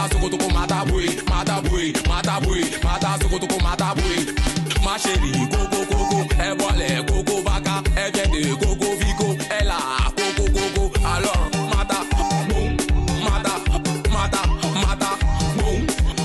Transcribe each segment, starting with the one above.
sokotoko mata boy, mata boy, mata boy, mata sokotoko mata boy. Ma chérie, coco coco, elle boit les coco vaca, elle vient de coco vico, elle a coco coco. Alors mata, boum, mata, mata, mata, boum,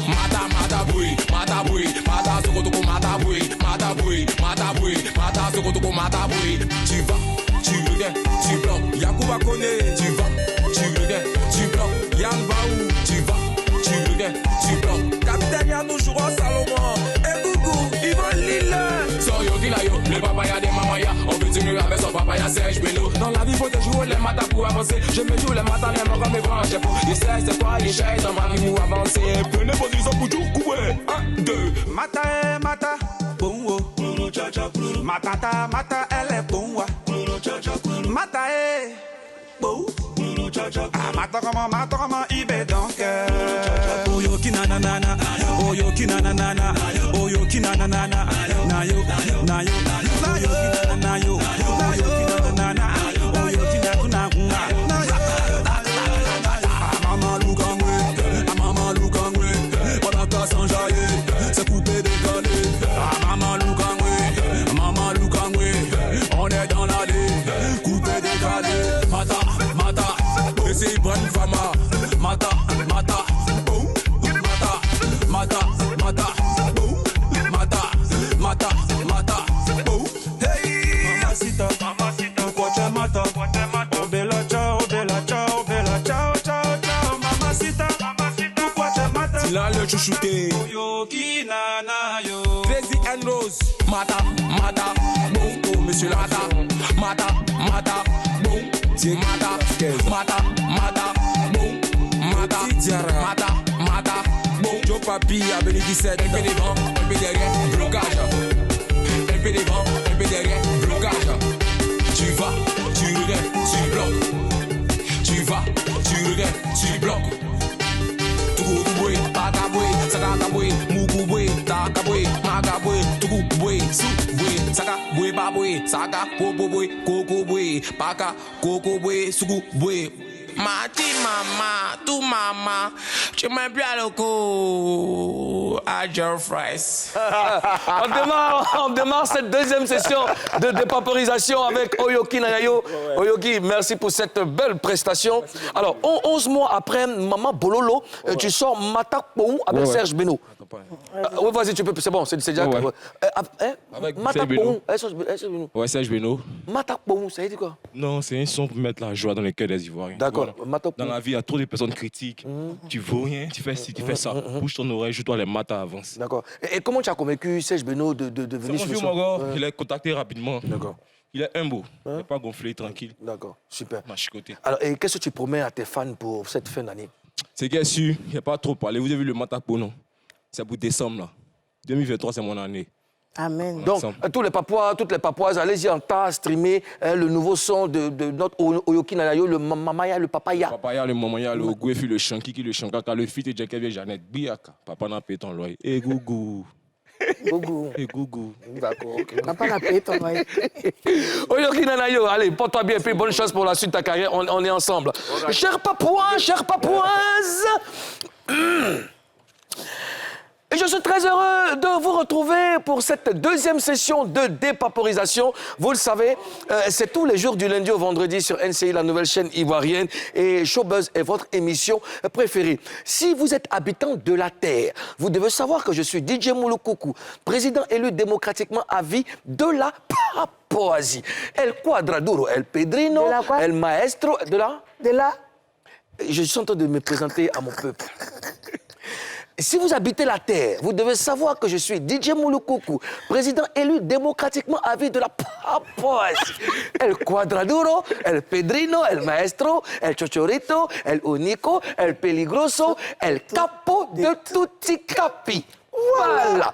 mata boy, mata boy, mata sokotoko mata boy, mata boy, mata boy, mata sokotoko mata boy. Tu vas, tu reviens, tu bloques, Yacouba connaît, tu vas, tu reviens, tu bloques, Yambaou, tu vas, tu reviens, tu bloques. Capitaine Yanou Jouro Salomon, et Gougou, Yvonne Lille. So yo kila yo, le papaya des mamaya, on veut diminuer avec son papaya Serge Beno. Dans la vie faut te jouer les matins pour avancer. Je me joue les matins, les mains comme mes grands chefs. Il sait c'est quoi les chaises dans ma vie pour avancer. Prenez position pour tout couper. 1, 2. Mata, mata, bongo. Matata, mata, elle est bongo. Mata, bon. Mata comment, il est donc. Oyoki nanana, oyoki nanana, oyoki nanana, nayo, nayo, oyoki nayo, oyoki nanana, oyoki nanana. Maman Loukangwe, maman Loukangwe, on a qu'à s'enjailler, c'est coupé décalé. Maman Loukangwe, on est dans l'allée, coupé décalé. Mata, mata, et c'est bonne femme. Mata, mata, boum, mata, mata, mata, boum, mata, mata, mata, boum. Hey, mamacita, pourquoi tu mata? Oh bella ciao, bella ciao, bella ciao, ciao, ciao, mamacita, pourquoi tu mata? Là le chouchouté. Oyoki nana yo. Crazy and Rose. Mata, mata, boum, oh monsieur Lata. Mata, mata, boum, mata, mata, mata, boum, mata, mata, mata, boum. Joe Papi a béni 17. Elle fait des grands, elle fait derrière, blocage. Elle fait des grands, elle fait derrière, blocage. Tu vas, tu reviens, tu bloques. Tu vas, tu reviens, tu bloques. Tukubwe, Takabwe, Sakakabwe, Mukubwe, Takabwe, Magabwe, Tukubwe, Subwe, Sakabwe, Babwe, Saka, Popobwe, Kokobwe, Paka, Kokobwe, Sukubwe. Mati mama, tu mama, tu m'as bien le coup à Joe Fries. On démarre cette deuxième session de dépaporisation avec Oyoki Nanayo. Oyoki, merci pour cette belle prestation. Alors, 11 mois après Maman Bololo, tu sors Mata Pou avec Serge Beno. Oui, vas-y, tu peux, c'est bon, c'est déjà... Avec Mata Pou, ouais, Serge Beno. Mata Pou, ça veut dire quoi? Non, c'est un son pour mettre la joie dans les cœurs des Ivoiriens. D'accord. Voilà. Dans la vie, il y a trop de personnes critiques. Tu vaux rien, tu fais ci, tu fais ça. Bouge ton oreille, joue-toi les matas, avance. D'accord. Et comment tu as convaincu Serge Beno de venir sur le son? Je l'ai contacté rapidement. D'accord. Il est humble, il n'est pas gonflé, tranquille. D'accord, super. M'a chicoté. Alors, et qu'est-ce que tu promets à tes fans pour cette fin d'année? C'est bien sûr, il n'y a pas trop parlé. Vous avez vu le Matapo, non? C'est pour décembre, là. 2023, c'est mon année. Amen. Donc, tous les Papouas, toutes les Papouases, allez-y en tas, streamer le nouveau son de notre Oyoki Nanayo, le Mamaya, le Papaya. Le Papaya, le Mamaya, le Gouefi, le Shankiki, le Shankaka, le Fit et Djekevi, Jeannette, Biaka. Papa n'a pas ton loyer. Et Gougou. Gougou. Et Gougou. D'accord, ok. Papa n'a payé ton loyer. Oyoki Nanayo, allez, porte-toi bien et puis bonne chance pour la suite de ta carrière. On est ensemble. Chers Papouas, chères Papouaises, et je suis très heureux de vous retrouver pour cette deuxième session de dépaporisation. Vous le savez, c'est tous les jours du lundi au vendredi sur NCI, la nouvelle chaîne ivoirienne. Et Showbuzz est votre émission préférée. Si vous êtes habitant de la Terre, vous devez savoir que je suis DJ Mouloukoukou, président élu démocratiquement à vie de la Papouasie. El Quadraduro, El Pedrino, El Maestro, de la... De là? Je suis en train de me présenter à mon peuple. Si vous habitez la Terre, vous devez savoir que je suis DJ Mouloukoukou, président élu démocratiquement à vie de la Papouasie. El Quadraduro, El Pedrino, El Maestro, El Chochorito, El Unico, El Peligroso, El Capo de Tutti Capi. Voilà.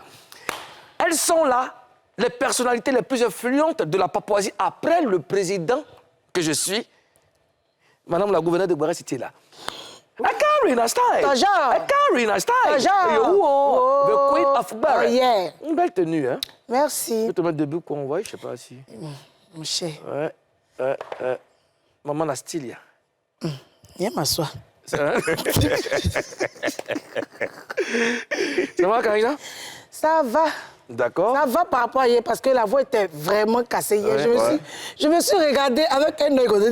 Elles sont là, les personnalités les plus influentes de la Papouasie après le président que je suis. Madame la gouverneure de Boira City là. Karina style. Karina style. The Queen of Barra. Oh, yeah. Une belle tenue, hein? Merci. Je vais te mettre debout qu'on voit, je sais pas si. Mon cher. Maman la style, Viens m'asseoir. Ça va, Karina? Ça va. D'accord. Ça va par rapport à hier parce que la voix était vraiment cassée hier. Ouais, Je me suis regardée avec un œil comme ça.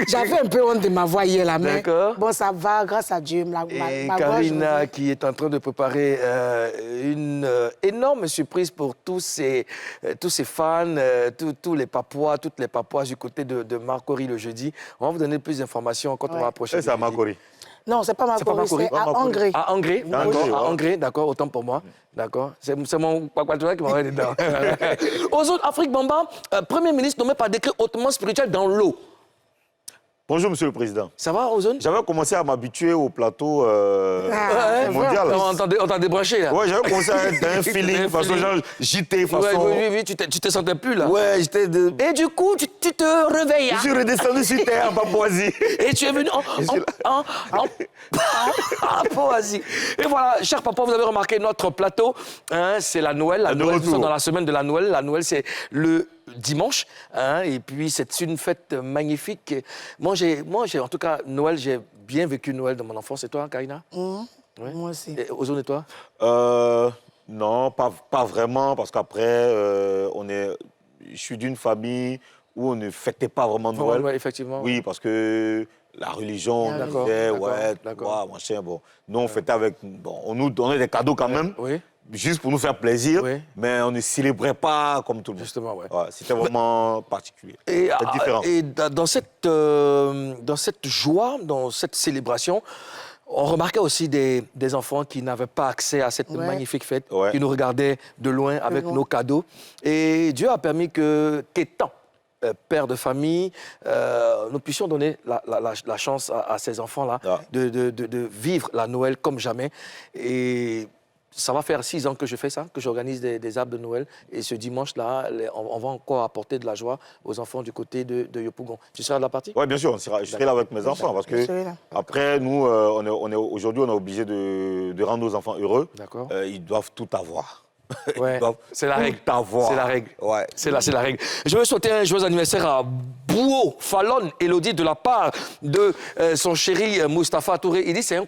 J'avais un peu honte de ma voix hier là, mais D'accord. bon, ça va, grâce à Dieu. Et ma Karina voix, qui est en train de préparer une énorme surprise pour tous ses fans, tous les Papouas, toutes les Papouas du côté de Marcory le jeudi. On va vous donner plus d'informations quand on va approcher. C'est à Marcory. Non, c'est pas Marcory, c'est à Hongrie. À Hongrie, à Hongrie, d'accord, autant pour moi. D'accord. C'est mon Pakwatoula qui m'a envoyé dedans. Ozone Afrique Bamba, Premier ministre nommé par décret hautement spirituel dans l'eau. Bonjour, Monsieur le Président. Ça va, Ozone? J'avais commencé à m'habituer au plateau mondial. On t'a débranché, là. Ouais, j'avais commencé à être un feeling, façon genre JT, façon... Oui, tu te sentais plus, là. Ouais, j'étais... Et du coup, tu te réveilles. Je suis redescendu sur terre en Papouasie. Et tu es venu en Papouasie. Et voilà, chers papas, vous avez remarqué notre plateau. Hein, c'est la Noël. La Noël, nous sommes dans la semaine de la Noël. La Noël, c'est le dimanche. Hein, et puis, c'est une fête magnifique. Moi, en tout cas, Noël, j'ai bien vécu Noël dans mon enfance. Et toi, Karina? Ouais. Moi aussi. Et Ozone, et toi? Non, pas vraiment, parce qu'après, je suis d'une famille où on ne fêtait pas vraiment Noël. Ouais, effectivement. Oui, parce que la religion, on D'accord, disait, d'accord. machin, bon. Nous, on fêtait avec... Bon, on nous donnait des cadeaux quand même, Oui. juste pour nous faire plaisir, Oui. mais on ne célébrait pas comme tout le monde. Justement, ouais. Ouais, c'était vraiment particulier. Et, C'est différent. et dans cette joie, dans cette célébration, on remarquait aussi des enfants qui n'avaient pas accès à cette magnifique fête, Ouais. qui nous regardaient de loin avec nos cadeaux. Et Dieu a permis qu'étant père de famille, nous puissions donner la chance à ces enfants-là de vivre la Noël comme jamais. Et ça va faire 6 ans que je fais ça, que j'organise des arbres de Noël. Et ce dimanche-là, on va encore apporter de la joie aux enfants du côté de Yopougon. Tu seras de la partie? Oui, bien sûr, je serai là avec mes enfants, parce que après, nous, aujourd'hui, on est obligé de rendre nos enfants heureux. D'accord. Ils doivent tout avoir. Ouais, c'est la règle. Avoir. C'est la règle. Ouais. C'est la règle. Je veux souhaiter un joyeux anniversaire à Bouo Fallon Elodie de la part de son chéri Mustapha Touré. Il dit c'est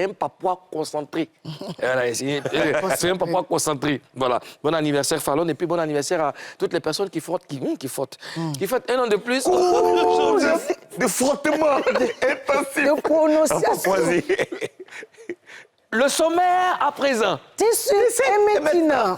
un Papouas concentré. Voilà, c'est un Papouas concentré. Voilà. Bon anniversaire Fallon et puis bon anniversaire à toutes les personnes qui fêtent un an de plus. De frottement intensif. De prononciation. Le sommaire à présent. Tissu et maintenant.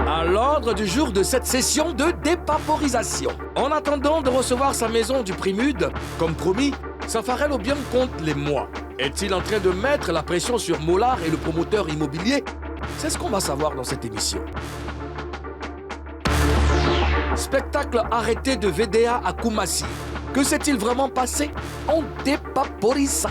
À l'ordre du jour de cette session de dépaporisation. En attendant de recevoir sa maison du Primude, comme promis, Safarel Obiang compte les mois. Est-il en train de mettre la pression sur Mollard et le promoteur immobilier? C'est ce qu'on va savoir dans cette émission. Spectacle arrêté de VDA à Koumassi. Que s'est-il vraiment passé? On dépaporise ça.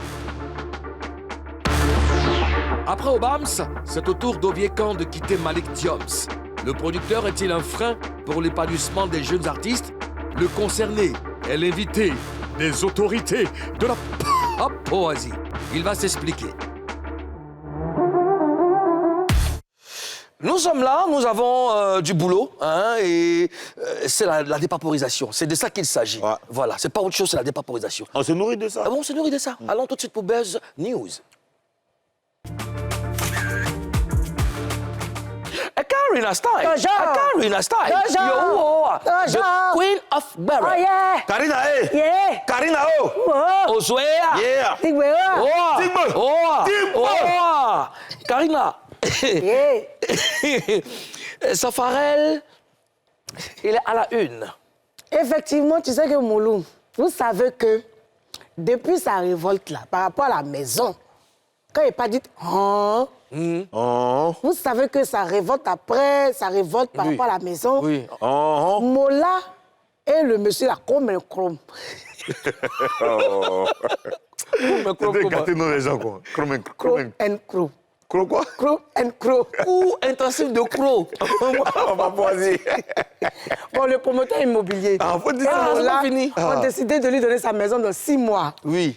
Après Obams, c'est au tour d'Oviekan de quitter Malik Dioms. Le producteur est-il un frein pour l'épanouissement des jeunes artistes? Le concerné est l'invité des autorités de la Papouasie. Il va s'expliquer. Nous sommes là, nous avons du boulot, hein, et c'est la dépaporisation. C'est de ça qu'il s'agit. Ouais. Voilà, c'est pas autre chose, c'est la dépaporisation. On se nourrit de ça. Ah bon, on se nourrit de ça. Allons tout de suite pour Buzz News. Karina Style. Karina Style. The Queen of Barra. Oh yeah. Karina, hey. Yeah. Karina, oh. Ozoea. Yeah. Tigbewa. Karina. Yeah. Safarel, il est à la une. Effectivement, tu sais que Moulou, vous savez que depuis sa révolte là, par rapport à la maison, quand il n'est pas dit vous savez que sa révolte après, sa révolte par rapport à la maison, Mola et le monsieur là, comme un chrome. C'est gâter nos les gens, quoi. Chrome and crow. Crow quoi? Crow and crow. Ou intensif de crow. On va poser. Bon, le promoteur immobilier. Ah, faut dire ça. Mola a décidé de lui donner sa maison dans 6 mois. Oui.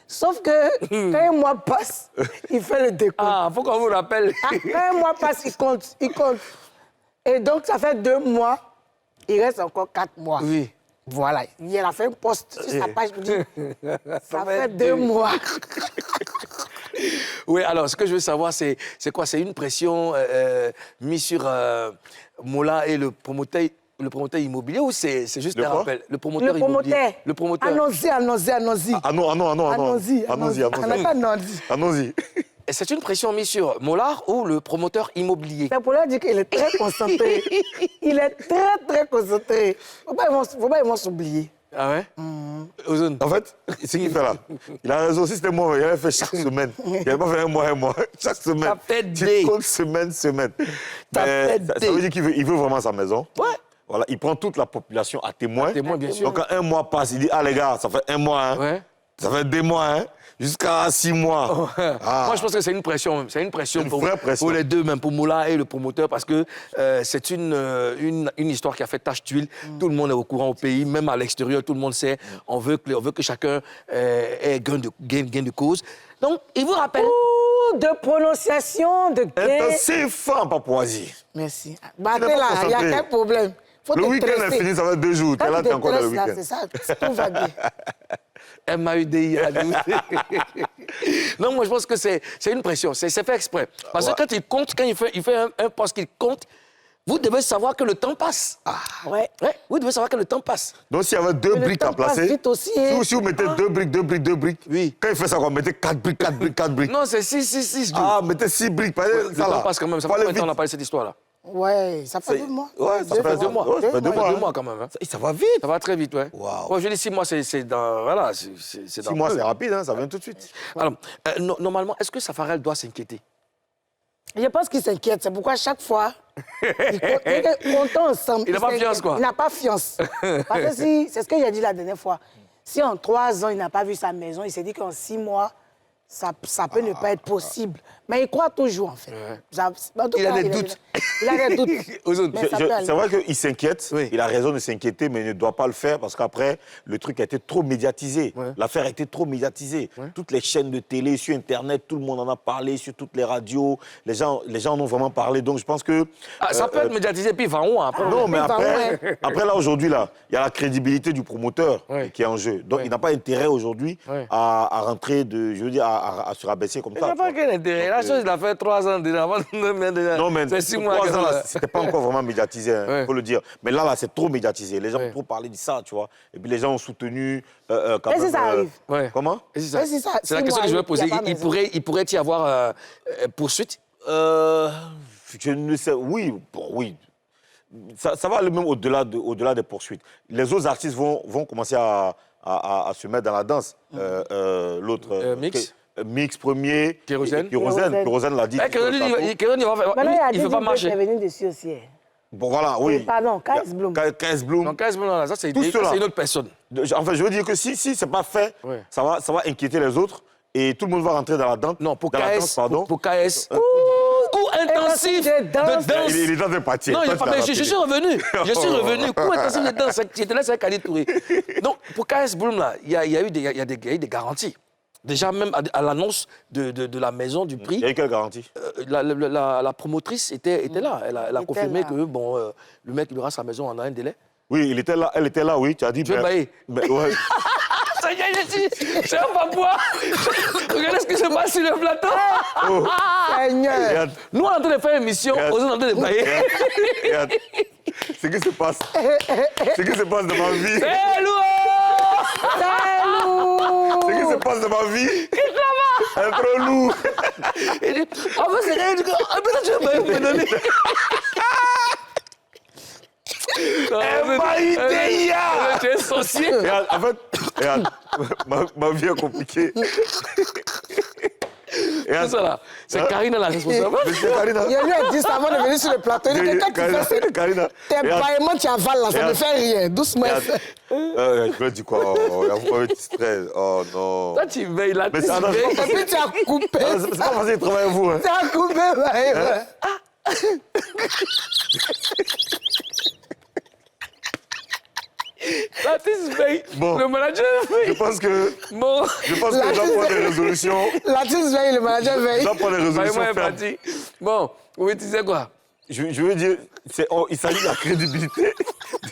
Sauf que quand un mois passe, il fait le décompte. Ah, faut qu'on vous rappelle. Quand un mois passe, il compte. Et donc, ça fait 2 mois. il reste encore 4 mois. Oui. Voilà, il a fait un post sur sa page, il dit, ça fait 2 2 mois. Oui, alors, ce que je veux savoir, c'est quoi? C'est une pression mise sur Mola et le promoteur immobilier ou c'est juste Le un quoi? rappel? Le Le promoteur promoteur. immobilier. Le promoteur. Allons-y. Ah non, Allons-y. allons-y. Allons-y. Et c'est une pression mise sur Mollard ou le promoteur immobilier? C'est pour leur dire qu'il est très concentré. Il est très, très concentré. Faut pas ils vont s'oublier. Ah ouais? Ozone. En fait, ce qu'il fait là, il a raison. Si c'était moi, il avait fait chaque semaine. Il n'avait pas fait un mois. Chaque semaine. Ça fait Tu des. comptes semaine. Ça Mais fait ça des. veut dire qu'il veut vraiment sa maison. Ouais. Voilà, il prend toute la population à témoin. Témoin, bien sûr. Donc quand un mois passe, il dit, ah les gars, ça fait 1 mois, hein. Ouais. Ça fait 2 mois, hein. Jusqu'à 6 mois. Ah. Moi, je pense que c'est une pression. C'est une pression, Une vraie pression. pour les deux, même pour Mola et le promoteur, parce que c'est une histoire qui a fait tache d'huile. Tout le monde est au courant au pays, même à l'extérieur, tout le monde sait. On veut que chacun ait gain de cause. Donc, il vous rappelle. Ouh, de prononciation, de gain. Intensif en Papouasie. Merci. Tu Battez n'es pas là, il y a concentré. quel problème? Faut Le te week-end est stresser. fini, ça fait 2 jours. Quand T'es là, tu t'es te encore dans le stresses, là, week-end. c'est ça, tout va bien. MAUDI. Non, moi, je pense que c'est une pression. C'est fait exprès. Parce que quand il compte, quand il fait un poste qu'il compte, vous devez savoir que le temps passe. Ouais. Ouais, vous devez savoir que le temps passe. Donc s'il y avait 2 Mais le briques à temps passe placer, vite aussi, hein. si vous mettez 2 briques, Oui. quand il fait ça, on mettez 4 briques. Non, c'est 6. Ah, mettez 6 briques. Le temps passe quand même. Ça fait combien de temps on a parlé de cette histoire-là? Ouais, ça fait 2 mois. Ouais, ça fait 2 mois. Ouais, Ça fait 2 2 mois. mois quand même. Hein. Ça va vite. Ça va très vite, ouais. Waouh. Ouais, je dis 6 mois, c'est dans. Voilà, c'est dans 6 mois, peu. c'est rapide, hein, ça vient tout de suite. Alors, normalement, est-ce que Safarel doit s'inquiéter? Je pense qu'il s'inquiète. C'est pourquoi chaque fois, ils comptent ensemble. Il n'a pas fiance, quoi. Il n'a pas fiance. Parce que si, c'est ce que j'ai dit la dernière fois. Si en 3 ans, il n'a pas vu sa maison, il s'est dit qu'en 6 mois, ça peut ne pas être possible. Mais il croit toujours, en fait. En tout Il a cas, des doutes. Il a des doutes. Ozone. Mais ça peut aller. C'est vrai qu'il s'inquiète, Oui. il a raison de s'inquiéter, mais il ne doit pas le faire parce qu'après, le truc a été trop médiatisé. Ouais. L'affaire a été trop médiatisée. Toutes les chaînes de télé, sur Internet, tout le monde en a parlé, sur toutes les radios. Les gens en ont vraiment parlé. Donc je pense que... Ça peut être médiatisé, puis il va où après? Non, mais Bah après là, aujourd'hui, là, il y a la crédibilité du promoteur Ouais. qui est en jeu. Donc, Ouais. il n'a pas intérêt aujourd'hui Ouais. à rentrer, à se rabaisser comme Il ça. n'a pas quel intérêt. La chose, il a fait 3 ans déjà. Non, mais c'est 6 pour mois. 3 que ans, ça- là, c'était pas encore vraiment médiatisé, il Ouais. faut le dire. Mais là, c'est trop médiatisé. Les gens Ouais. ont trop parlé de ça, tu vois. Et puis les gens ont soutenu quand Et même... si ça arrive? Ouais. Comment Et c'est ça. Et si ça- C'est la six question mois, que je veux il y a poser. pas maison. Il pourrait y avoir poursuite? Je ne sais... Oui, bon, oui. Ça va aller même au-delà des poursuites. Les autres artistes vont commencer à se mettre dans la danse. L'autre... Mix? Mix premier. Kérosène. Kérosène l'a dit. Kérosène, il va faire. Maintenant, il y a Il ne veut pas DJ marcher. qui est venu dessus aussi. Bon, voilà, oui. Pardon, KS Bloom. KS Bloom. Donc, 15 millions, là, ça, c'est Tout cela. une autre personne. Enfin, je veux dire que si c'est pas fait, Ouais. ça va inquiéter les autres et tout le monde va rentrer dans la danse. Non, pour dans la KS. danse, pardon. Pour KS. Cours intensif de de danse. danse. Il est dans un parti. Non, il est pas, mais je suis revenu. Je suis revenu. Cours intensif de danse. J'étais là, c'est avec Ali Touré. Donc, pour KS Bloom, là, il y a eu des garanties. Déjà, même à l'annonce de la maison, du prix, Il y a eu quelle garantie? la promotrice était là. Elle a était confirmé là. que bon, le mec il aura sa maison en un délai. Oui, elle était là, oui. Tu as dit. Tu veux bailler? Ouais. Ça y est, c'est un papouas. Regardez ce qui se passe sur le plateau. Seigneur. Regarde, Nous, on est en train de faire une émission, Regarde. aux autres, on est en train de bailler. regarde. Ce qui se passe. Ce qui se passe dans ma vie. Hé, Lou! Ce qui se passe dans ma vie. Un trop lourd. Il dit, ah, mais c'est rien, tu veux bailler, vous me donner. Baïdéa. Tu es sorcier. Regarde, en fait, regarde, ma vie est compliquée. C'est ça là. C'est Karina la responsable. Monsieur Karina. Il lui a dit ça avant de venir sur le plateau. Il dit que quand tu fais ça, Karina. tes Regarde. bâillements, tu avales là, ça ne Regarde. fait rien. Doucement. Je lui dis quoi? Vous m'avez distrait. Oh non. Toi, tu veilles là. Mais tu c'est un veilles. Et puis tu as coupé. C'est pas facile de travailler avec vous. Hein. Tu as coupé, ouais. L'artiste veille. Bon. Le manager Je veille. pense que Bon. je dois prendre des résolutions. L'artiste veille, le manager Je veille. dois prendre des Baille-moi résolutions est fermes. parti. Bon, oui, tu sais quoi? Je veux dire, il s'agit de la crédibilité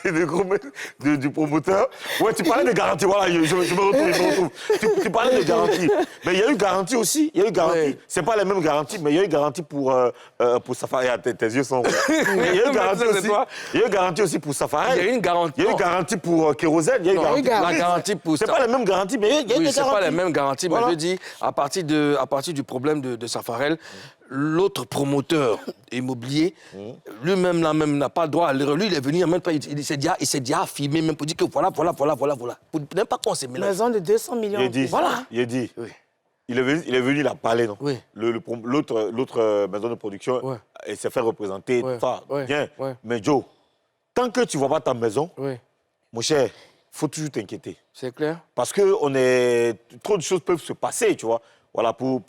du promoteur. Ouais, tu parlais de garantie. Voilà, je me retrouve. Tu parlais de garantie. Mais il y a eu garantie aussi. Il y a eu garantie. Ouais. C'est pas la même garantie, mais il y a eu garantie pour Safari. Ah, tes yeux sont rouges. Mais il y a eu garantie Ça, c'est aussi. toi. Il y a eu garantie aussi pour Safari. Il y a eu une garantie. Il y a eu Non. garantie pour Kérosène. Il y a eu Non, garantie. la garantie pour C'est ça. pas la même garantie, mais il y a eu des Oui, garanties. c'est pas la même garantie, Voilà. mais je dis, à partir du problème de Safarel, l'autre promoteur immobilier, lui-même n'a pas le droit à l'erreur. Lui, il est venu en même temps, il s'est déjà affirmé, même pour dire que voilà. Pour n'importe pas qu'on s'est mélangé. Maison de 200 millions. Il a dit. Voilà. Il a dit. Oui. Il est venu, il a parlé, non? Oui. L'autre maison de production, Ouais. il s'est fait représenter, Ouais. tout ça, Ouais. bien. Ouais. Mais Joe, tant que tu ne vois pas ta maison, Oui, mon cher, il faut toujours t'inquiéter. c'est clair. Parce que trop de choses peuvent se passer, tu vois. Voilà, pour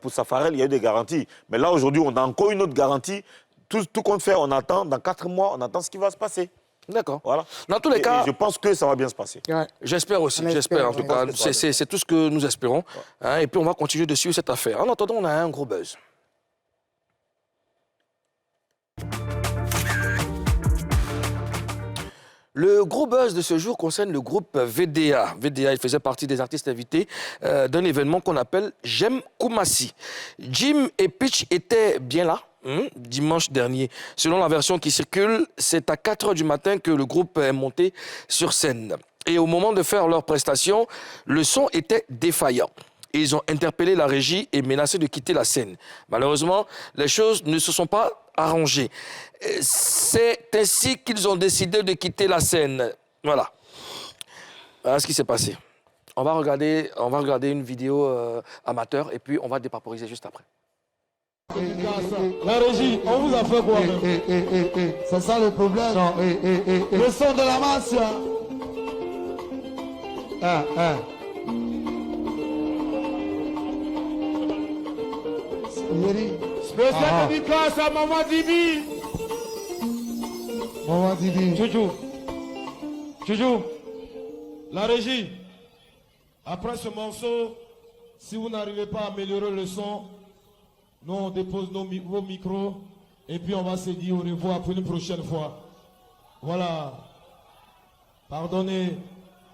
Safarel, il y a eu des garanties. Mais là, aujourd'hui, on a encore une autre garantie. Tout compte fait, on attend, dans 4 mois, on attend ce qui va se passer. D'accord. Voilà. Dans tous les cas, Et je pense que ça va bien se passer. Ouais. j'espère aussi, On j'espère en espère, tout ouais. cas. C'est tout ce que nous espérons. Hein, et puis on va continuer de suivre cette affaire. En attendant, on a un gros buzz. Le gros buzz de ce jour concerne le groupe VDA. VDA, il faisait partie des artistes invités d'un événement qu'on appelle J'aime Koumassi. Jim et Pitch étaient bien là. Dimanche dernier. Selon la version qui circule, c'est à 4 h du matin que le groupe est monté sur scène. Et au moment de faire leur prestation, le son était défaillant. Et ils ont interpellé la régie et menacé de quitter la scène. Malheureusement, les choses ne se sont pas arrangées. C'est ainsi qu'ils ont décidé de quitter la scène. Voilà. Voilà ce qui s'est passé. On va regarder une vidéo amateur et puis on va dépaporiser juste après. La régie, on vous a fait quoi? C'est ça le problème. Non, Le son de la masse. Yeri, Spécial dédicace à Maman Dibi. Maman Didi. Chouchou. La régie. Après ce morceau, si vous n'arrivez pas à améliorer le son, nous on dépose vos micros et puis on va se dire au revoir pour une prochaine fois. Voilà. Pardonnez.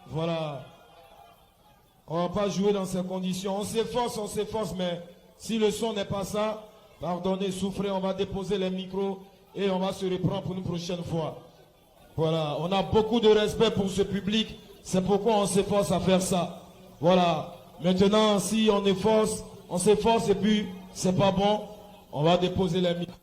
Voilà. On ne va pas jouer dans ces conditions. On s'efforce, mais si le son n'est pas ça, pardonnez, souffrez, on va déposer les micros et on va se reprendre pour une prochaine fois. Voilà, on a beaucoup de respect pour ce public, c'est pourquoi on s'efforce à faire ça. Voilà, maintenant si on s'efforce et puis c'est pas bon, on va déposer les micros.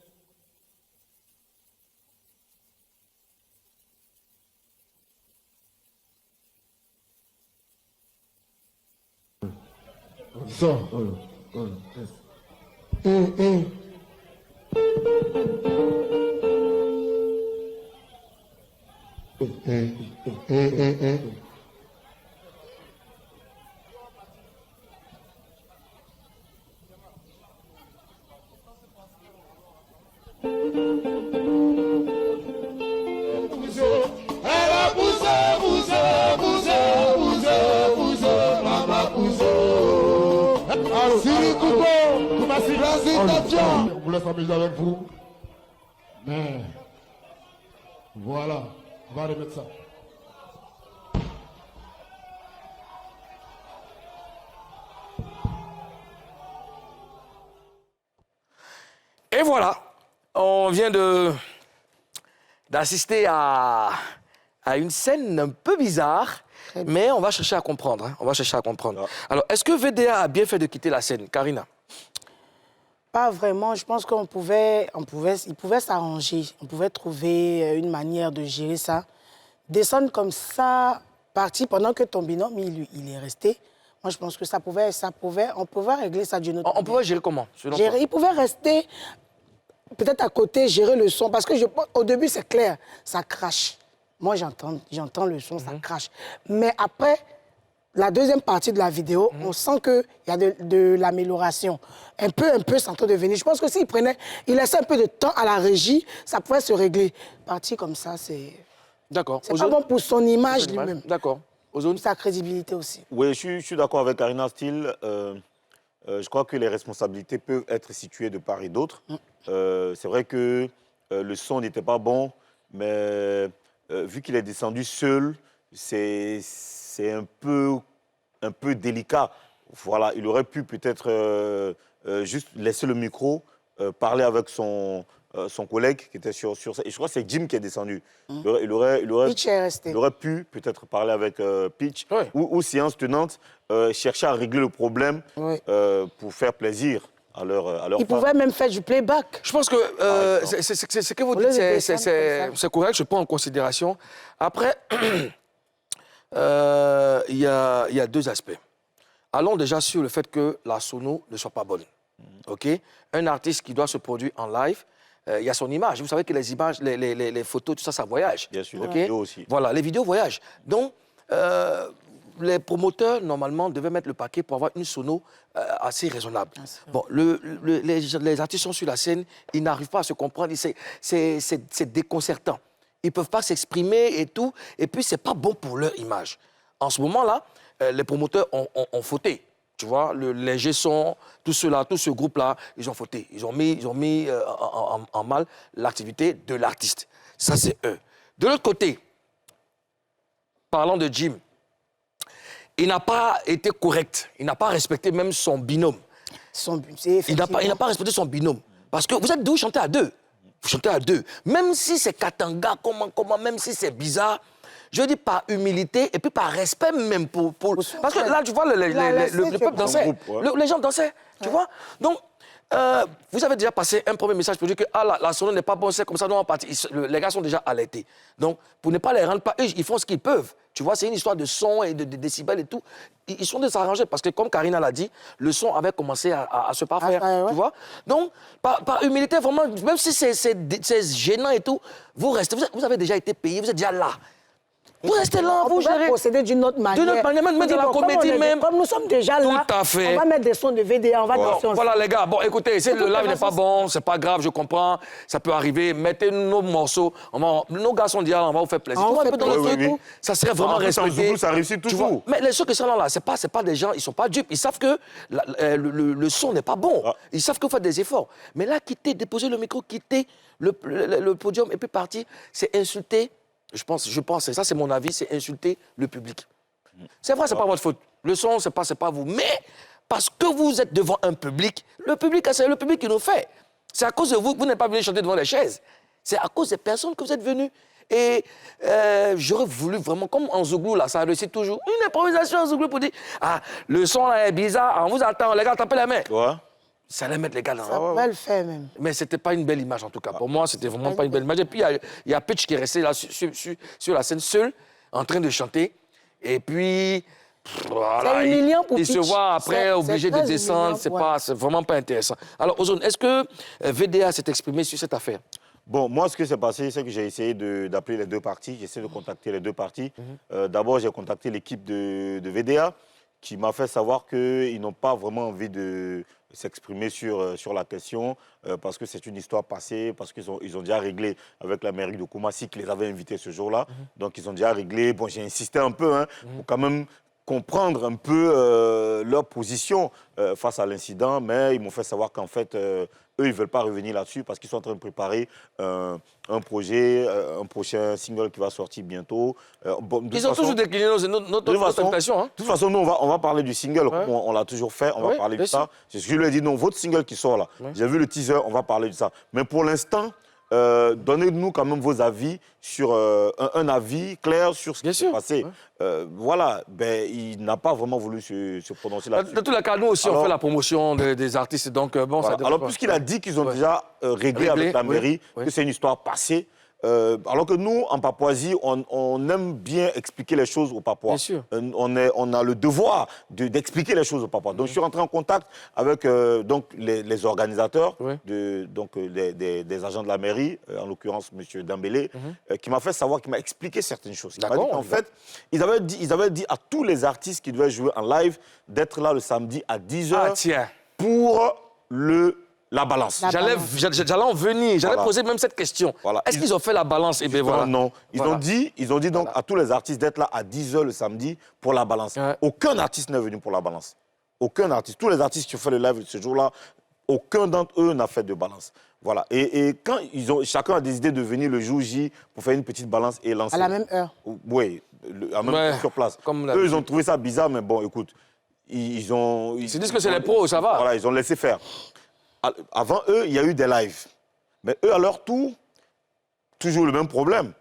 Elle a bousé, maman bousé. Siri Kouko, présentation. On voulait s'amuser avec vous. Mais voilà, on va remettre ça. Et voilà, on vient d'assister à une scène un peu bizarre, mais on va chercher à comprendre. Hein, on va chercher à comprendre. Alors, est-ce que VDA a bien fait de quitter la scène, Karina? Pas vraiment. Je pense il pouvait s'arranger. On pouvait trouver une manière de gérer ça. Descendre comme ça, partir pendant que ton binôme, il est resté. Moi, je pense que on pouvait régler ça d'une autre On pouvait gérer comment? Il pouvait rester peut-être à côté, gérer le son. Parce que au début, c'est clair, ça crache. Moi, j'entends le son, ça crache. Mais après, la deuxième partie de la vidéo, on sent qu'il y a de l'amélioration. Un peu, c'est en train de venir. Je pense que s'il laissait un peu de temps à la régie, ça pourrait se régler. Parti comme ça, c'est... D'accord. C'est pas bon pour son image lui-même. D'accord. Pour sa crédibilité aussi. Oui, je suis d'accord avec Karina Steele. Je crois que les responsabilités peuvent être situées de part et d'autre. C'est vrai que le son n'était pas bon, mais vu qu'il est descendu seul, c'est un peu délicat. Voilà, il aurait pu peut-être juste laisser le micro, parler avec son collègue qui était sur ça. Et je crois que c'est Jim qui est descendu. Il aurait pu peut-être parler avec Pitch ou séance tenante, chercher à régler le problème pour faire plaisir à leur Il pouvait même faire du playback. Je pense que ce que vous dites, c'est correct, je prends en considération. Après, il y a deux aspects. Allons déjà sur le fait que la sono ne soit pas bonne. OK? Un artiste qui doit se produire en live, il y a son image. Vous savez que les images, les photos, tout ça, ça voyage. Bien sûr, okay? les vidéos aussi. Voilà, les vidéos voyagent. Donc, les promoteurs, normalement, devaient mettre le paquet pour avoir une sono assez raisonnable. Bon, les artistes sont sur la scène, ils n'arrivent pas à se comprendre, c'est déconcertant. Ils ne peuvent pas s'exprimer et tout, et puis ce n'est pas bon pour leur image. En ce moment-là, les promoteurs ont fauté. Tu vois, les G-Sons, tout ce groupe-là, ils ont fauté. Ils ont mis en mal l'activité de l'artiste. Ça, c'est eux. De l'autre côté, parlant de Jim, il n'a pas été correct. Il n'a pas respecté même son binôme. Il n'a pas respecté son binôme. Parce que vous êtes deux, vous chantez à deux. Vous chantez à deux. Même si c'est Katanga, même si c'est bizarre, je dis par humilité et puis par respect même pour... Parce que là, tu vois, le peuple dansait. Les gens dansaient, tu vois. Donc, vous avez déjà passé un premier message pour dire que la sono n'est pas bonne, c'est comme ça, nous on partit. Les gars sont déjà alertés. Donc, pour ne pas les rendre pas, ils font ce qu'ils peuvent. Tu vois, c'est une histoire de son et de décibels et tout. Ils sont de s'arranger parce que, comme Karina l'a dit, le son avait commencé à se parfaire, tu vois. Donc, par humilité, vraiment, même si c'est gênant et tout, vous restez. Vous avez déjà été payé, vous êtes déjà là. Vous restez là, vous gérez. On peut procéder d'une autre manière. D'une autre manière, même de la comédie même. Comme nous sommes déjà là, tout à fait. On va mettre des sons de VDA, on va danser ensemble. Voilà les gars, bon écoutez, si le live n'est pas bon, c'est pas grave, je comprends, ça peut arriver, mettez nos morceaux, nos gars sont déjà là, on va vous faire plaisir. On fait dans le truc, ça serait vraiment respecté. Ça réussit toujours. Mais les ceux qui sont là, c'est pas des gens, ils sont pas dupes, ils savent que le son n'est pas bon, ils savent que vous faites des efforts. Mais là, quitter, déposer le micro, quitter le podium et puis partir, c'est insulter. Je pense, et ça c'est mon avis, c'est insulter le public. C'est vrai, c'est pas votre faute. Le son, c'est pas vous. Mais parce que vous êtes devant un public, c'est le public qui nous fait. C'est à cause de vous que vous n'êtes pas venu chanter devant les chaises. C'est à cause des personnes que vous êtes venus. Et j'aurais voulu vraiment, comme en Zouglou, là, ça réussit toujours, une improvisation en Zouglou pour dire « Ah, le son là est bizarre, on vous attend, les gars, tapez la main. » Ça allait mettre les gars dans Ça va le faire même. Mais c'était pas une belle image en tout cas. Pour moi, c'était vraiment pas une belle image. Et puis il y a Pitch qui est resté là sur la scène seul, en train de chanter. Et puis voilà, c'est humiliant pour il Pitch. se voit après obligé de descendre. C'est vraiment pas intéressant. Alors Ozone, est-ce que VDA s'est exprimé sur cette affaire? Bon, moi, ce qui s'est passé, c'est que j'ai essayé d'appeler les deux parties. J'ai essayé de contacter les deux parties. D'abord, j'ai contacté l'équipe de VDA qui m'a fait savoir qu'ils n'ont pas vraiment envie de s'exprimer sur la question parce que c'est une histoire passée, parce qu'ils ont déjà réglé avec la mairie de Koumassi qui les avait invités ce jour-là. Donc, ils ont déjà réglé. Bon, j'ai insisté un peu pour quand même comprendre un peu leur position face à l'incident, mais ils m'ont fait savoir qu'en fait, eux, ils ne veulent pas revenir là-dessus parce qu'ils sont en train de préparer un projet, un prochain single qui va sortir bientôt. Ils ont toujours décliné notre invitation. De toute façon, nous, on va parler du single, on l'a toujours fait, on va parler de ça. C'est ce que je lui ai dit, non, votre single qui sort là, j'ai vu le teaser, on va parler de ça. Mais pour l'instant, donnez-nous quand même vos avis sur un avis clair sur ce qui s'est passé. Voilà, il n'a pas vraiment voulu se prononcer là-dessus. Dans tous les cas, nous aussi, on fait la promotion des artistes. Donc, bon, voilà. ça Alors, puisqu'il a dit qu'ils ont déjà réglé avec la mairie, que c'est une histoire passée, alors que nous, en Papouasie, on aime bien expliquer les choses aux Papouas. Bien sûr. On a le devoir d'expliquer les choses aux Papouas. Donc, je suis rentré en contact avec donc, les organisateurs, des agents de la mairie, en l'occurrence M. Dambélé, qui m'a fait savoir, qui m'a expliqué certaines choses. Il m'a dit qu'en fait, ils avaient dit à tous les artistes qui devaient jouer en live d'être là le samedi à 10h pour la balance. J'allais en venir, j'allais poser même cette question. Voilà. Est-ce qu'ils ont fait la balance? Et bien voilà. Non, ils ont dit donc à tous les artistes d'être là à 10h le samedi pour la balance. Aucun artiste n'est venu pour la balance. Aucun artiste. Tous les artistes qui ont fait le live ce jour-là, aucun d'entre eux n'a fait de balance. Voilà. Et quand chacun a décidé de venir le jour J pour faire une petite balance et lancer. À la même heure. Oui, à même heure sur place. Eux, ils ont trouvé ça bizarre, mais bon, écoute, ils se disent que c'est les pros, ça va. Voilà, ils ont laissé faire. Avant eux, il y a eu des lives. Mais eux, à leur tour, toujours le même problème.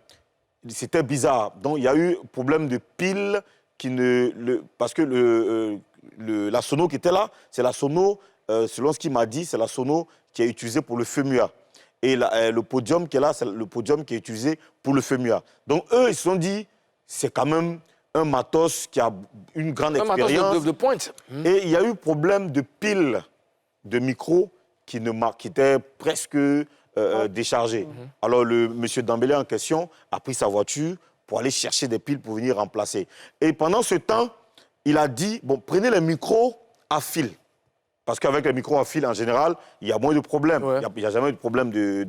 C'était bizarre. Donc, il y a eu problème de pile parce que la sono qui était là, c'est la sono, selon ce qu'il m'a dit, c'est la sono qui est utilisée pour le FEMUA. Et le podium qui est là, c'est le podium qui est utilisé pour le FEMUA. Donc, eux, ils se sont dit, c'est quand même un matos qui a une grande expérience. Un matos de pointe. Et il y a eu problème de pile de micro qui était presque déchargé. Alors, monsieur Dembélé en question a pris sa voiture pour aller chercher des piles pour venir remplacer. Et pendant ce temps, il a dit, bon, prenez les micros à fil. Parce qu'avec les micros à fil, en général, il y a moins de problèmes. Il n'y a jamais eu de problème de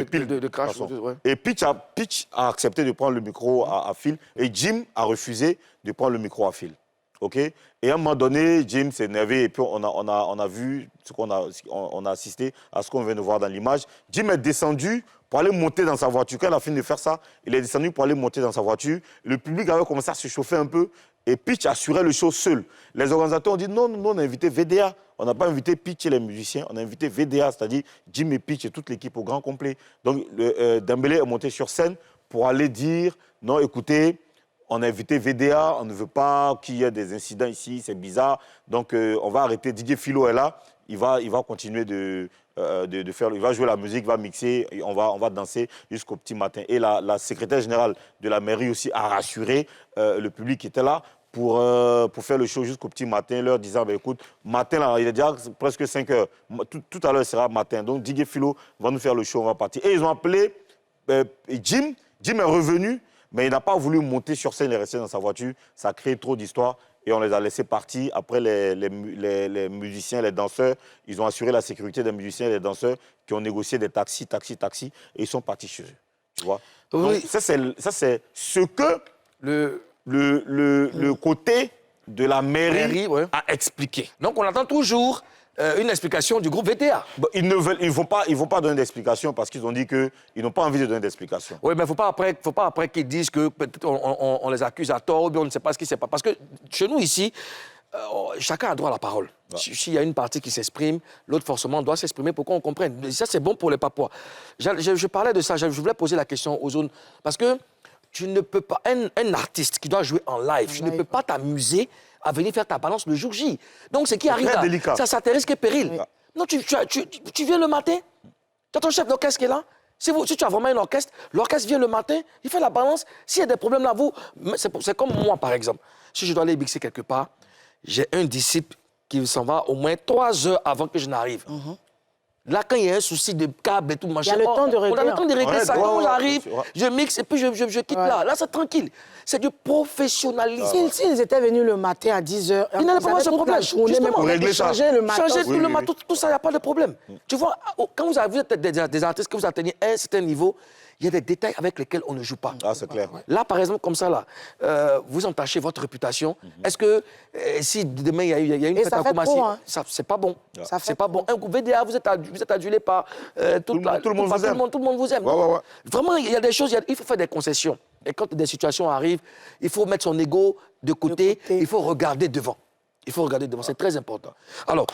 pile. De crash. Et Pitch a accepté de prendre le micro à fil et Jim a refusé de prendre le micro à fil. OK? Et à un moment donné, Jim s'est énervé et puis on a vu, on a assisté à ce qu'on vient de voir dans l'image. Jim est descendu pour aller monter dans sa voiture. Quand il a fini de faire ça, il est descendu pour aller monter dans sa voiture. Le public avait commencé à se chauffer un peu et Pitch assurait le show seul. Les organisateurs ont dit non, on a invité VDA. On n'a pas invité Pitch et les musiciens, on a invité VDA, c'est-à-dire Jim et Pitch et toute l'équipe au grand complet. Donc Dembélé est monté sur scène pour aller dire non, écoutez, on a invité VDA, on ne veut pas qu'il y ait des incidents ici, c'est bizarre. Donc, on va arrêter. Didier Philo est là, il va continuer de faire, il va jouer la musique, va mixer, et on va danser jusqu'au petit matin. Et la secrétaire générale de la mairie aussi a rassuré le public qui était là pour faire le show jusqu'au petit matin, leur disant, ben, écoute, matin, là, il est déjà presque 5 heures. Tout à l'heure, sera matin. Donc, Didier Philo va nous faire le show, on va partir. Et ils ont appelé Jim. Jim est revenu. Mais il n'a pas voulu monter sur scène et rester dans sa voiture. Ça a créé trop d'histoires et on les a laissés partir. Après, les musiciens, les danseurs, ils ont assuré la sécurité des musiciens et des danseurs qui ont négocié des taxis, et ils sont partis chez eux. Tu vois? Oui. Donc, ça, c'est ce que le côté de la mairie a expliqué. Donc, on attend toujours une explication du groupe VTA. Bon, ils ne vont pas donner d'explication parce qu'ils ont dit qu'ils n'ont pas envie de donner d'explication. Oui, mais il ne faut pas après qu'ils disent que peut-être on les accuse à tort ou bien on ne sait pas ce qui s'est passé. Parce que chez nous ici, chacun a droit à la parole. Ouais. S'il y a une partie qui s'exprime, l'autre forcément doit s'exprimer pour qu'on comprenne. Mais ça, c'est bon pour les Papouas. Je parlais de ça, je voulais poser la question aux zones. Parce que tu ne peux pas, un artiste qui doit jouer en live, tu ne peux pas t'amuser à venir faire ta balance le jour J. Donc, ce qui arrive là, délicat. ça t'est risque et péril. Oui. Non, tu viens le matin, tu as ton chef d'orchestre qui est là. Si tu as vraiment un orchestre, l'orchestre vient le matin, il fait la balance. S'il y a des problèmes là, c'est comme moi, par exemple. Si je dois aller mixer quelque part, j'ai un disciple qui s'en va au moins 3 heures avant que je n'arrive. Là, quand il y a un souci de câble et tout, machin, il y a le temps de régler. On a le temps de régler ça. Quand j'arrive, je mixe et puis je quitte là. Là, c'est tranquille. C'est du professionnalisme. S'ils étaient venus le matin à 10h, ils n'allaient pas avoir ce problème. Justement, pour régler ça. Changer le matin. Changer le matin, tout ça, il n'y a pas de problème. Tu vois, quand vous êtes des artistes, que vous atteignez un certain niveau, il y a des détails avec lesquels on ne joue pas. Ah, c'est clair. Là, par exemple, comme ça, là, vous entachez votre réputation. Est-ce que si demain, il y a une fête à Koumassi, c'est pas bon. C'est pas bon. Un coup VDA, vous êtes adulé par tout le monde vous aime. Vraiment, il y a des choses, il faut faire des concessions. Et quand des situations arrivent, il faut mettre son ego de côté. Il faut regarder devant. Il faut regarder devant, c'est très important. Alors,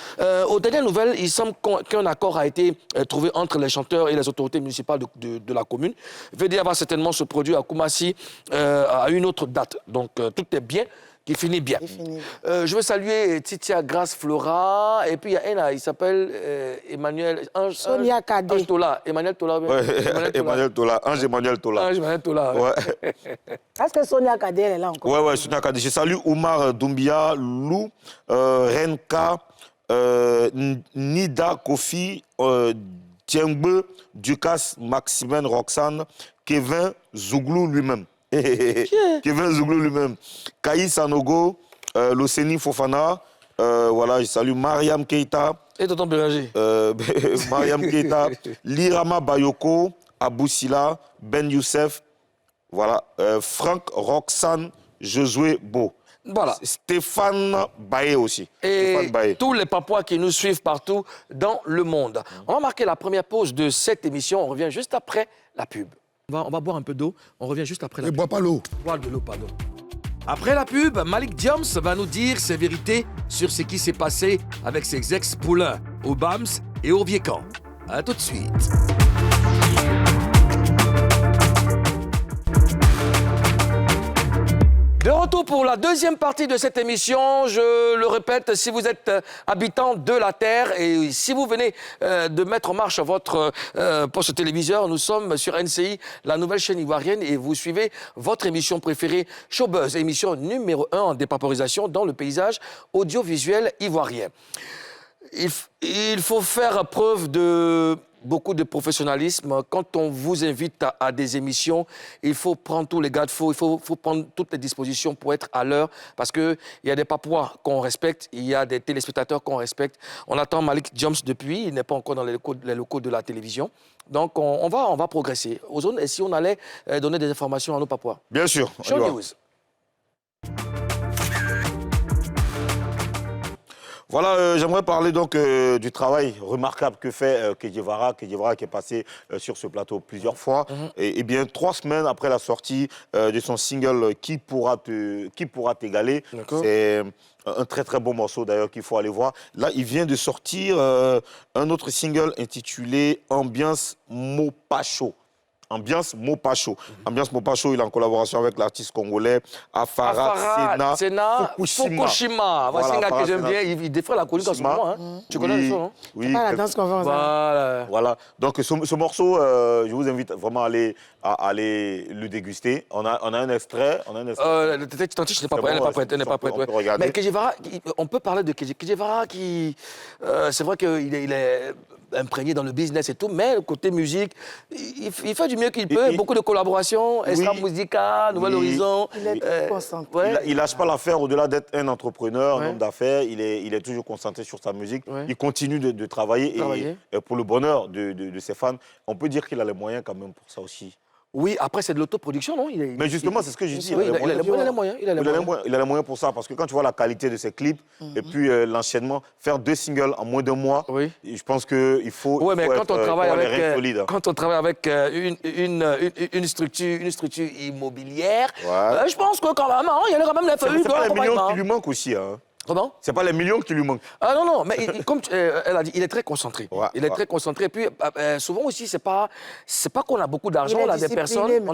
aux dernières nouvelles, il semble qu'un accord a été trouvé entre les chanteurs et les autorités municipales de la commune. VDA va certainement se produire à Koumassi à une autre date. Donc, tout est bien, qui finit bien. Je veux saluer Titia Grace Flora, et puis il y a un là, il s'appelle Emmanuel... Sonia Kadé. Emmanuel Tola. Emmanuel Tola. Ange Emmanuel Tola. Ange Emmanuel Tola. Est-ce que Sonia Kadé, elle est là encore? Oui, Sonia Kadé. Je salue Oumar Doumbia, Lou, Renka, Nida Kofi, Tiengbe, Dukas, Maximène Roxane, Kevin Zouglou lui-même. Kevin Zouglou lui-même. Kaï Sanogo, Loseni Fofana, voilà, je salue Mariam Keita. Et tonton Béranger. Mariam Keita, Lirama Bayoko, Abou Sila, Ben Youssef, voilà, Franck Roxane, Josué Beau. Voilà. Stéphane Baé aussi. Et Stéphane Baé. tous les Papouas qui nous suivent partout dans le monde. On va marquer la première pause de cette émission. On revient juste après la pub. On va boire un peu d'eau. On revient juste après la Ne pub. bois pas l'eau. Boire de l'eau, pardon. Après la pub, Malik Diams va nous dire ses vérités sur ce qui s'est passé avec ses ex-poulains au BAMS et au Vieux-Camp. A tout de suite. De retour pour la deuxième partie de cette émission. Je le répète, si vous êtes habitant de la Terre et si vous venez de mettre en marche votre poste téléviseur, nous sommes sur NCI, la nouvelle chaîne ivoirienne, et vous suivez votre émission préférée, Showbuzz, émission numéro 1 en dépaporisation dans le paysage audiovisuel ivoirien. Il faut faire preuve de beaucoup de professionnalisme. Quand on vous invite à des émissions, il faut prendre tous les garde-fous, il faut prendre toutes les dispositions pour être à l'heure, parce qu'il y a des Papouas qu'on respecte, il y a des téléspectateurs qu'on respecte. On attend Malik Diams depuis, il n'est pas encore dans les locaux de la télévision. Donc on va progresser. Ozone, et si on allait donner des informations à nos Papouas? Bien sûr. on y Show va. News. Voilà, j'aimerais parler donc du travail remarquable que fait Kedjevara qui est passé sur ce plateau plusieurs fois. Et bien 3 semaines après la sortie de son single Qui pourra t'égaler, c'est un très très bon morceau d'ailleurs qu'il faut aller voir. Là, il vient de sortir un autre single intitulé Ambiance Mopacho. Ambiance Mopacho. Ambiance Mopacho, il est en collaboration avec l'artiste congolais Afara Sena Fukushima. Voici un gars que j'aime bien, il défraie la chronique en ce moment. Hein. Tu connais le son, hein? Oui. C'est pas la danse qu'on va ensemble. Voilà. Donc ce morceau, je vous invite vraiment à aller le déguster. On a un extrait. Tantiche n'est pas prête. Elle n'est pas prête. Ouais. Mais Kedjevara, on peut parler de Kedjevara qui... c'est vrai qu'il est imprégné dans le business et tout, mais côté musique, il fait du mieux qu'il peut. Beaucoup de collaborations, Extra Musica, Nouvel Horizon. Il est concentré. Il lâche pas l'affaire au-delà d'être un entrepreneur, un homme d'affaires. Il est toujours concentré sur sa musique. Il continue de travailler. Et pour le bonheur de ses fans, on peut dire qu'il a les moyens quand même pour ça aussi. Oui, après, c'est de l'autoproduction, non? Mais justement, c'est ce que je dis. Il a les moyens. Il a les moyens pour ça, parce que quand tu vois la qualité de ses clips, et puis l'enchaînement, faire 2 singles en moins d'1 mois, je pense qu'il faut, oui, mais quand on travaille solide. Quand on travaille avec une structure immobilière, je pense que quand même, il y a quand même C'est pas les millions qui lui manquent aussi. Hein. Comment? C'est pas les millions qui lui manquent. Ah non, mais comme elle a dit, il est très concentré. Très concentré. Et puis, souvent aussi, c'est pas qu'on a beaucoup d'argent. On a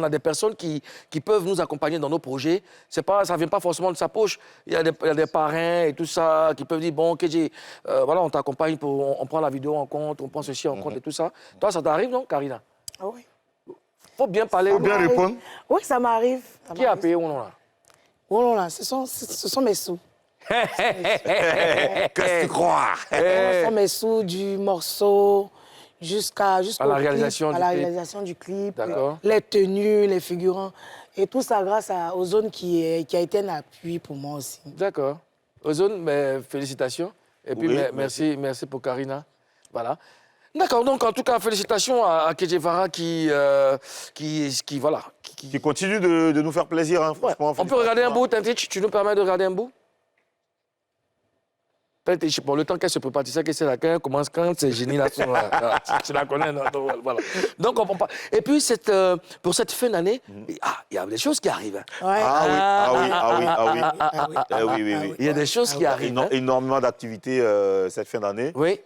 des personnes qui peuvent nous accompagner dans nos projets. Ça ne vient pas forcément de sa poche. Il y a des parrains et tout ça qui peuvent dire, bon, KJ, voilà, on t'accompagne, on prend la vidéo en compte, on prend ceci en compte et tout ça. Toi, ça t'arrive, non, Karina? Oui. Faut bien parler. Faut bien répondre. Oui, ça m'arrive. Qui a payé Ounon là? Ounon là, ce sont mes sous. Qu'est-ce que tu crois? Ce sont mes sous du morceau jusqu'au la réalisation du clip, D'accord. les tenues, les figurants. Et tout ça grâce à Ozone qui a été un appui pour moi aussi. D'accord. Ozone, mais félicitations. Et puis, merci pour Karina. Voilà. D'accord, donc en tout cas, félicitations à Kedjevara qui continue de nous faire plaisir, hein, franchement. On peut regarder un bout, Tantich, tu nous permets de regarder un bout? Pour le temps qu'elle se prépare, tu sais que c'est là qu'elle commence quand c'est génie là. Tu la connais, non? Voilà. Donc, et puis, pour cette fin d'année, il y a des choses qui arrivent. Ouais. Oui. Il y a des choses qui arrivent. Énormément d'activités cette fin d'année. Oui.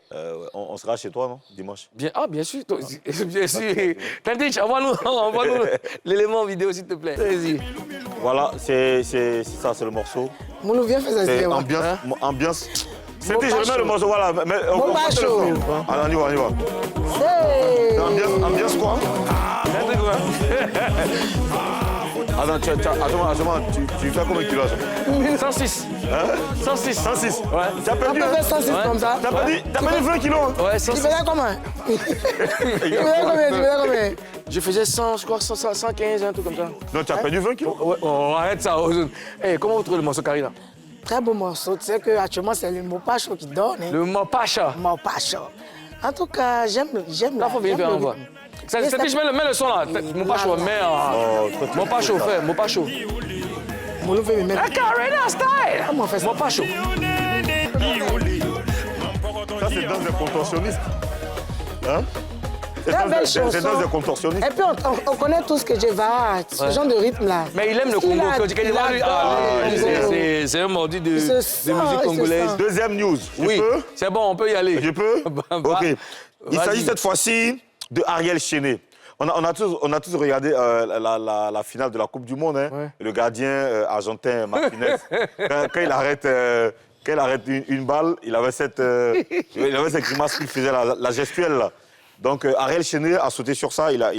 On sera chez toi, non? Dimanche. Bien sûr. Bien sûr. Tantich, envoie-nous l'élément vidéo, s'il te plaît. Vas-y. Voilà, c'est ça, c'est le morceau. Moulou, viens faire ça. C'est ambiance. C'était, je remets le morceau, voilà. Mopacho. Allez, on y va. Ambiance quoi? Attends, tu fais combien de kilos? 106. Hein? 106. Ouais. Tu as perdu, hein? 106 comme ça. T'as perdu 20 kilos. Ouais, 106. Tu faisais comment? Tu faisais combien? Je faisais 100, je crois, 115, un truc comme ça. Non, tu as perdu 20 kilos. Ouais, arrête ça. Hey, comment vous trouvez le morceau, Karina? Très beau morceau. Tu sais qu'actuellement, c'est le Mopacho qui donne. Hein? Le Mopacho. Mopacho. En tout cas, j'aime. Là, il faut venir en voir. C'est-à-dire, je mets le son là. Mopacho, merde. Mopacho, frère, Mopacho. Molo veut me mettre. La Carolina style. Comment on fait ça? Mon pas chaud. Ça, c'est danse des contorsionnistes. Hein? Très belle C'est danse chanson. des contorsionnistes. Et puis on connaît tous que je vais ce genre de rythme-là. Mais il aime le Congo. C'est un mordu de musique congolaise. Deuxième news. Oui, c'est bon, on peut y aller. Je peux? OK. Il s'agit cette fois-ci de Ariel Chéné. On a tous regardé la finale de la Coupe du Monde. Hein. Ouais. Le gardien argentin Martinez, quand il arrête une balle, il avait cette grimace qu'il faisait, la gestuelle. Là. Donc Ariel Chéné a sauté sur ça. Il a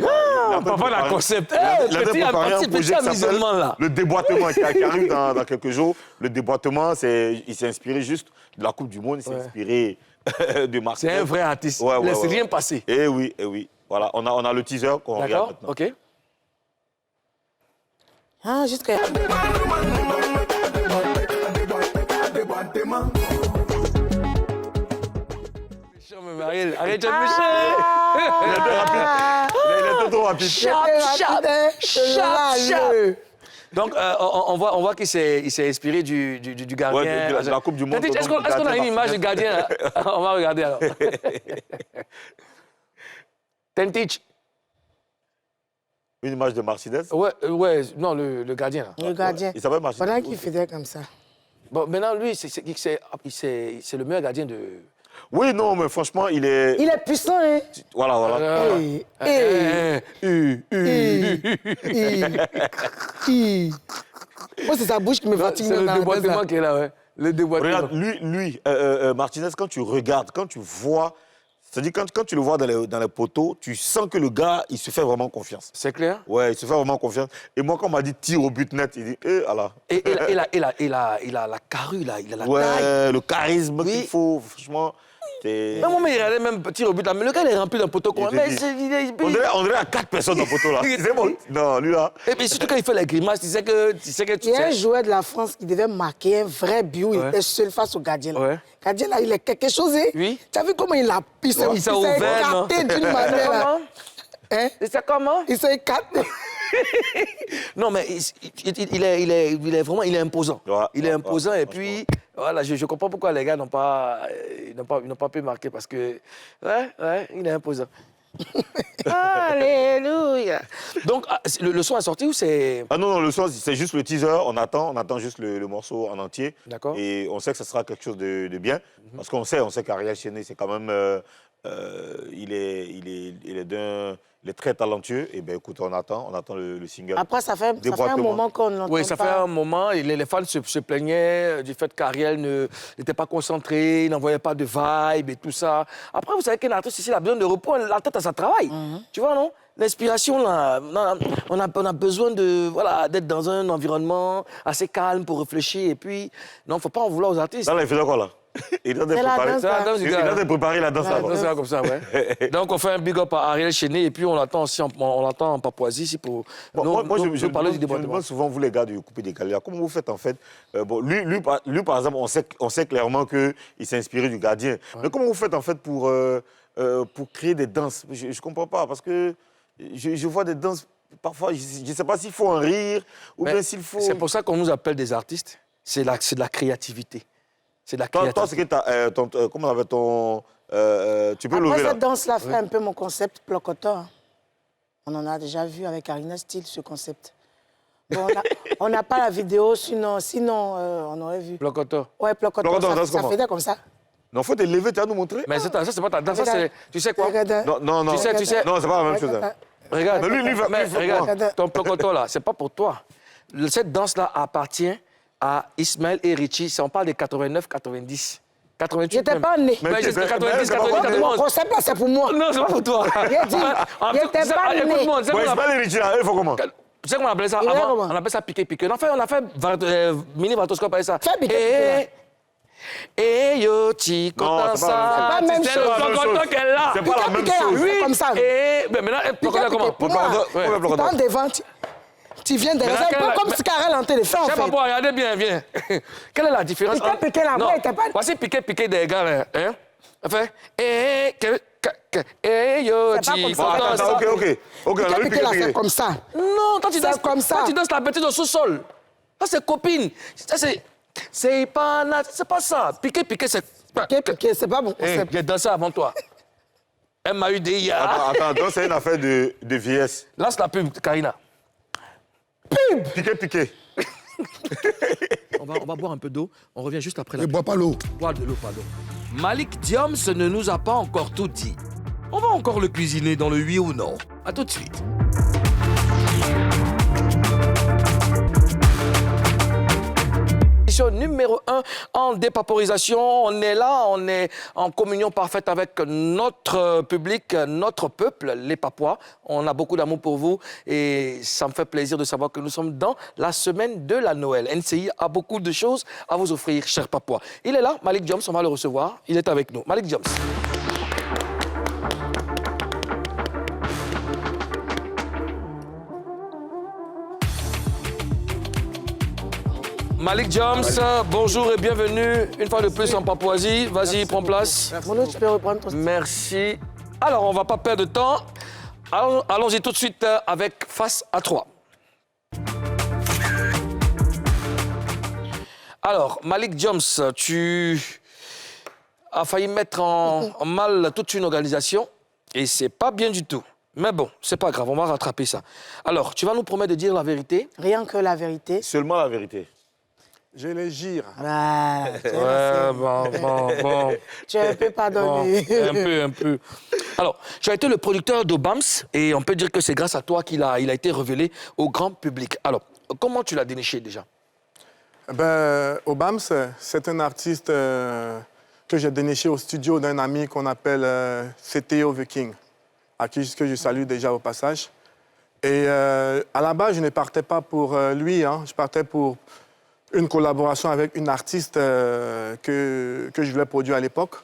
papa, la concept. Il a préparé un projet qui s'appelle le déboîtement, qui arrive dans quelques jours. Le déboîtement, il s'est inspiré juste de la Coupe du Monde. Il s'est inspiré de Martinez. C'est un vrai artiste. Ouais, Il ne laisse rien passer. Eh oui, eh oui. Voilà, on a le teaser qu'on regarde D'accord, maintenant. OK. Ah, jusqu'à... Ariel, arrête de me Il était trop rapide. Donc, on voit qu'il s'est inspiré du gardien. Ouais, de la Coupe du Monde. Est-ce qu'on a une image du gardien là? On va regarder alors. Tentich. Une image de Martinez. Ouais, non, le gardien. Là. Le gardien. Il s'appelle Martinez. Pendant qu'il faisait comme ça. Bon, maintenant, lui, c'est le meilleur gardien de... Oui, non, mais franchement, il est... Il est puissant, hein? Voilà. Moi, c'est sa bouche qui me fatigue. C'est le déboîtement qui est là, ouais. Le déboîtement. Regarde, lui Martinez, quand tu regardes, quand tu vois... C'est-à-dire, quand tu le vois dans les poteaux, tu sens que le gars, il se fait vraiment confiance. C'est clair? Ouais, il se fait vraiment confiance. Et moi, quand on m'a dit tir au but net, il dit, Allah. Et il a la carrue, là, il a la taille. Ouais, le charisme Oui. qu'il faut, franchement. Même moi, il allait même tir au but là, mais le gars, il est rempli d'un poteau. On dirait à 4 personnes dans le poteau là. C'est bon. Non, lui là. Et puis surtout quand il fait la grimace, tu sais que Il y a un joueur de la France qui devait marquer un vrai but. Il était seul face au gardien. Là. Ouais. Le gardien, là, il est quelque chose. Hein? Oui. Tu as vu comment il a pissé? Il s'est ouvert, écarté d'une manière. Là. Hein? C'est comment? Il s'est écarté. Non, mais il est vraiment imposant. Ouais, Il est imposant et franchement. puis, voilà, je comprends pourquoi les gars n'ont pas pu marquer parce que, il est imposant. Alléluia. Donc, le son est sorti ou c'est... Ah non, le son, c'est juste le teaser. On attend juste le morceau en entier. D'accord. Et on sait que ce sera quelque chose de bien. Parce qu'on sait qu'Ariel Chéné, c'est quand même... il est très talentueux. Et bien, écoute, on attend le single. Après, ça fait un moment qu'on l'entend Oui, ça fait un moment. Et les fans se plaignaient du fait qu'Ariel n'était pas concentré, il n'envoyait pas de vibe et tout ça. Après, vous savez qu'un artiste ici, il a besoin de repos, la tête à sa travail. Tu vois, non? L'inspiration, là, on a besoin d'être dans un environnement assez calme pour réfléchir. Et puis, non, il ne faut pas en vouloir aux artistes. Là, il faisait quoi, là? Il a préparé la danse là-bas. Comme ça, ouais. Donc, on fait un big up à Ariel Chéné et puis on l'attend aussi en Papouasie ici pour Je parler du me département. demande souvent, vous les gars du Coupé des Caléas, comment vous faites en fait lui, par exemple, on sait clairement qu'il s'est inspiré du gardien. Ouais. Mais comment vous faites en fait pour créer des danses? Je ne comprends pas parce que je vois des danses, parfois, je ne sais pas s'il faut en rire ou bien s'il faut... C'est pour ça qu'on nous appelle des artistes. C'est de la créativité. C'est de la créativité. Toi, c'est que comment on appelle ton... tu peux Après, lever là. cette danse-là fait un peu mon concept Plocotor. On en a déjà vu avec Arina Style, ce concept. Bon, on n'a pas la vidéo, sinon on aurait vu. Plocotor. Ouais, Plocotor, ça faisait comme ça. Non, faut te lever, tu vas nous montrer. Mais ça, c'est pas ta danse, ça, c'est... Tu sais quoi? Non. Tu sais... Non, c'est pas la même chose. Hein. Regarde, Mais regarde, ton Plocotor, là, c'est pas pour toi. Cette danse-là appartient à Ismaël et Richie. On parle de 89, 90. 88 J'étais même. pas né. Mais 90, 90, Mon 91. concept, là, c'est pour moi. Non, c'est pas pour toi. J'ai dit, j'étais pas né. Écoute-moi, Bon, Ismaël et Richie, là, il faut comment? Tu sais comment on appelait ça Il est avant? comment? On appelait ça piqué-piqué. On a fait mini vartoscope avec ça. Fais piqué-piqué, Et yo, tu content c'est pas ça? la même C'est chose. le Plocotor qu'elle a. C'est pas la même Piqué-piqué, chose. là, c'est comme ça. Et maintenant, Plocotor comment? Pour moi, tu parles devant, tu viens derrière. C'est un peu comme si Karel en téléphone, en Je sais pas fait. pour regardez bien, viens. Quelle est la différence? Piqué, là, Non, ouais, t'as pas... voici piqué des gars, là. Hein? Enfin, yo, C'est pas tu comme ça. content ça? Ok, on a vu Piqué, là, piqué. c'est comme ça. Non, quand tu danses comme ça. Quand tu danses la bêtise au sous-sol. Ça, c'est copine. Ça, c'est... C'est pas... C'est pas ça. Piqué, c'est... Piqué, c'est pas bon Hey, concept. j'ai dansé avant toi. M-A-U-D-I-A. Attends, c'est une affaire de vieillesse. Lance la pub, Karina. Piqué. On va boire un peu d'eau. On revient juste après la Ne pub. bois pas l'eau. Boire de l'eau, pardon. Malik Diams ne nous a pas encore tout dit. On va encore le cuisiner dans le oui ou non. À tout de suite. Numéro 1 en dépaporisation. On est là, on est en communion parfaite avec notre public, notre peuple, les Papois. On a beaucoup d'amour pour vous et ça me fait plaisir de savoir que nous sommes dans la semaine de la Noël. NCI a beaucoup de choses à vous offrir, chers Papois. Il est là, Malik Diams, on va le recevoir. Il est avec nous. Malik Diams. Malik Diams, bonjour et bienvenue une fois de plus en Papouasie. Vas-y, prends place. Mono, tu peux reprendre ton... Merci. Alors, on ne va pas perdre de temps. Allons-y tout de suite avec Face à 3. Alors, Malik Diams, tu as failli mettre en mal toute une organisation et c'est pas bien du tout. Mais bon, c'est pas grave, on va rattraper ça. Alors, tu vas nous promettre de dire la vérité. Rien que la vérité. Seulement la vérité. Je les gire. Voilà. Ouais, bon. Tu as un peu pardonné. Bon, un peu. Alors, tu as été le producteur d'Obams et on peut dire que c'est grâce à toi qu'il a été révélé au grand public. Alors, comment tu l'as déniché déjà? Obams, c'est un artiste que j'ai déniché au studio d'un ami qu'on appelle CTO The King, à qui que je salue déjà au passage. Et à la base, je ne partais pas pour lui, hein. Je partais pour une collaboration avec une artiste que je voulais produire à l'époque.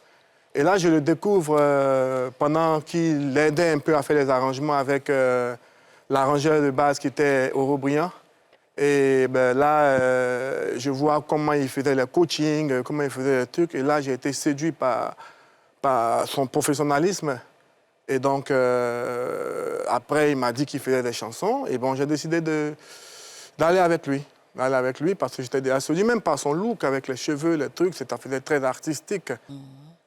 Et là, je le découvre pendant qu'il aidait un peu à faire les arrangements avec l'arrangeur de base qui était Oro Briand. Et là, je vois comment il faisait le coaching, comment il faisait le truc. Et là, j'ai été séduit par son professionnalisme. Et donc, après, il m'a dit qu'il faisait des chansons. Et bon, j'ai décidé d'aller avec lui. Parce que j'étais déjà séduit, même par son look, avec les cheveux, les trucs, ça faisait très artistique.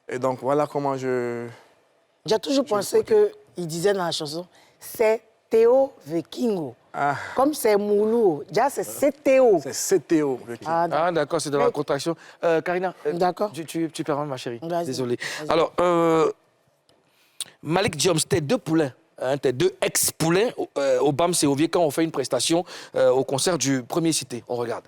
Et donc, voilà comment je... J'ai toujours pensé qu'il disait dans la chanson, c'est Théo Vikingo. Ah. Comme c'est Moulou, déjà c'est Théo. C'est CTO. Ah, d'accord, c'est de la contraction. Karina, D'accord. tu permets, ma chérie. Vas-y. Désolé. Vas-y. Alors, Malik Diams, tes deux poulains, tes deux ex-poulains, Obams et Ovier, quand on fait une prestation au concert du premier cité. On regarde.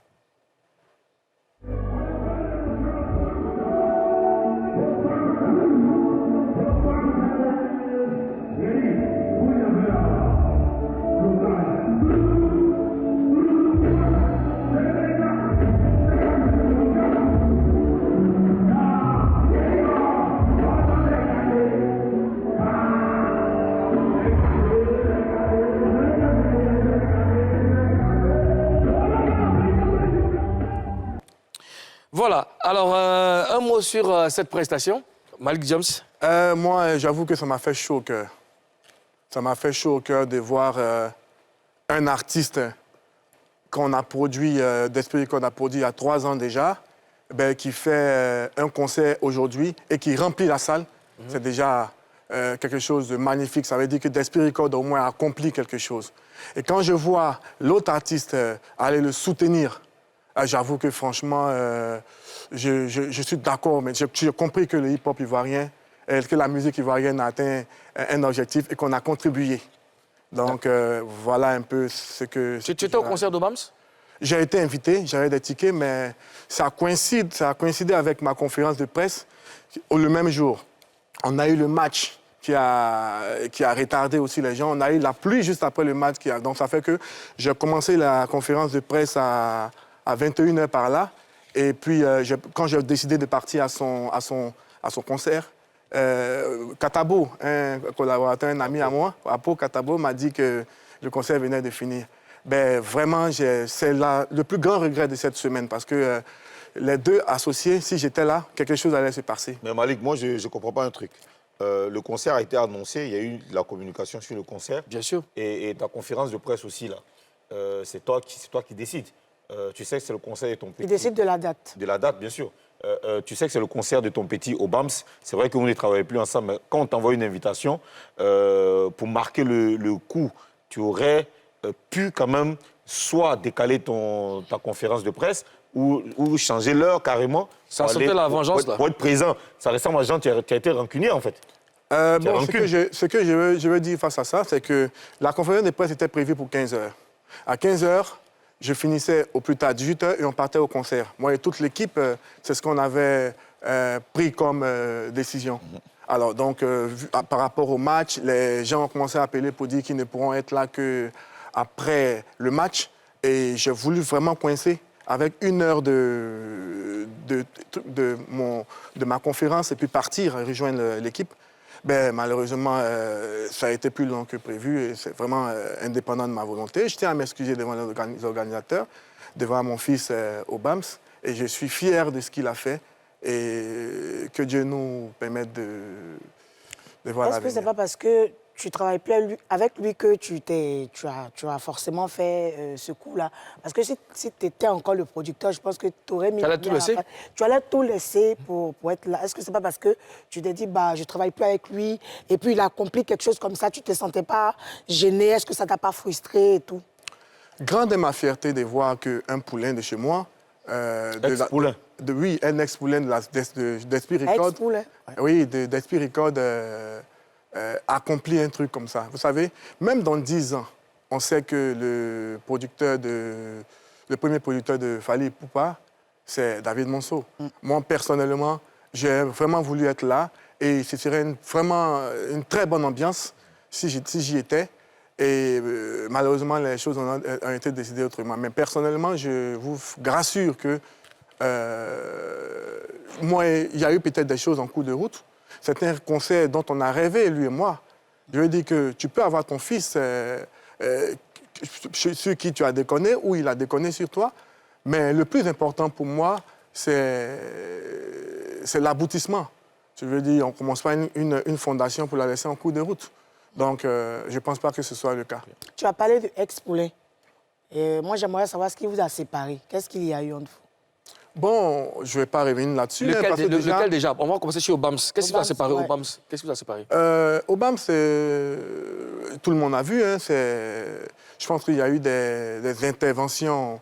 Voilà. Alors, un mot sur cette prestation. Malik Diams. Moi, j'avoue que ça m'a fait chaud au cœur. Ça m'a fait chaud au cœur de voir un artiste qu'on a produit, d'Esprit qu'on a produit il y a 3 ans déjà, qui fait un concert aujourd'hui et qui remplit la salle. C'est déjà quelque chose de magnifique. Ça veut dire que d'Esprit Record au moins a accompli quelque chose. Et quand je vois l'autre artiste aller le soutenir, j'avoue que franchement, je suis d'accord, mais j'ai compris que le hip-hop ivoirien, que la musique ivoirienne a atteint un objectif et qu'on a contribué. Donc, voilà un peu ce que... Tu étais au concert d'Obams? J'ai été invité, j'avais des tickets, mais ça a coïncidé avec ma conférence de presse le même jour. On a eu le match qui a retardé aussi les gens. On a eu la pluie juste après le match. Donc, ça fait que j'ai commencé la conférence de presse à 21h par là. Et puis, quand j'ai décidé de partir à son concert, Katabo, un collaborateur, un ami à moi, Apo Katabo, m'a dit que le concert venait de finir. Vraiment, c'est le plus grand regret de cette semaine parce que les deux associés, si j'étais là, quelque chose allait se passer. Mais Malik, moi, je ne comprends pas un truc. Le concert a été annoncé, il y a eu la communication sur le concert. Bien sûr. Et ta conférence de presse aussi, là. C'est toi qui décides. tu sais que c'est le concert de ton petit... Il décide de la date. De la date, bien sûr. Tu sais que c'est le concert de ton petit au BAMS. C'est vrai que vous ne travaillez plus ensemble, mais quand on t'envoie une invitation, pour marquer le coup, tu aurais pu quand même soit décaler ta conférence de presse ou changer l'heure carrément. Ça sentait la vengeance, là. Pour être présent. Ça ressemble à Jean, tu as été rancunier, en fait. Bon, ce que je veux dire face à ça, c'est que la conférence de presse était prévue pour 15 h. À 15 h, je finissais au plus tard 18 h et on partait au concert. Moi et toute l'équipe, c'est ce qu'on avait pris comme décision. Alors, donc, par rapport au match, les gens ont commencé à appeler pour dire qu'ils ne pourront être là qu'après le match. Et j'ai voulu vraiment coincer avec 1 heure de ma conférence et puis partir et rejoindre l'équipe. Ben, malheureusement, ça a été plus long que prévu et c'est vraiment indépendant de ma volonté. Je tiens à m'excuser devant les organisateurs, devant mon fils au BAMS, et je suis fier de ce qu'il a fait et que Dieu nous permette de voir l'avenir. Est-ce que c'est pas parce que tu ne travailles plus avec lui que tu as forcément fait ce coup-là? Parce que si tu étais encore le producteur, je pense que tu aurais mis... Tu allais tout laisser? Tu allais tout laisser pour être là. Est-ce que c'est pas parce que tu t'es dit, bah, je ne travaille plus avec lui, et puis il a accompli quelque chose comme ça, tu ne te sentais pas gêné? Est-ce que ça ne t'a pas frustré et tout? Grande est ma fierté de voir qu'un poulain de chez moi... Ex-poulain. Oui, un ex-poulain d'Esprit Record. Ex-poulain? Oui, d'Esprit Record accomplit un truc comme ça. Vous savez, même dans 10 ans, on sait que le premier producteur de Fally Ipupa, c'est David Monceau. Moi, personnellement, j'ai vraiment voulu être là et ce serait vraiment une très bonne ambiance si j'y étais. Et malheureusement, les choses ont été décidées autrement. Mais personnellement, je vous rassure que moi, il y a eu peut-être des choses en cours de route. C'est un concert dont on a rêvé, lui et moi. Je veux dire que tu peux avoir ton fils sur qui tu as déconné ou il a déconné sur toi. Mais le plus important pour moi, c'est l'aboutissement. Je veux dire, on ne commence pas une fondation pour la laisser en cours de route. Donc, je ne pense pas que ce soit le cas. Tu as parlé de ex-poulain. Et moi, j'aimerais savoir ce qui vous a séparés. Qu'est-ce qu'il y a eu entre vous? Bon, je ne vais pas revenir là-dessus. Lequel déjà? On va commencer sur Obams. Qu'est-ce qui vous a séparé, Obams? Qu'est-ce qui vous a séparé? Obams, tout le monde a vu. Hein, je pense qu'il y a eu des interventions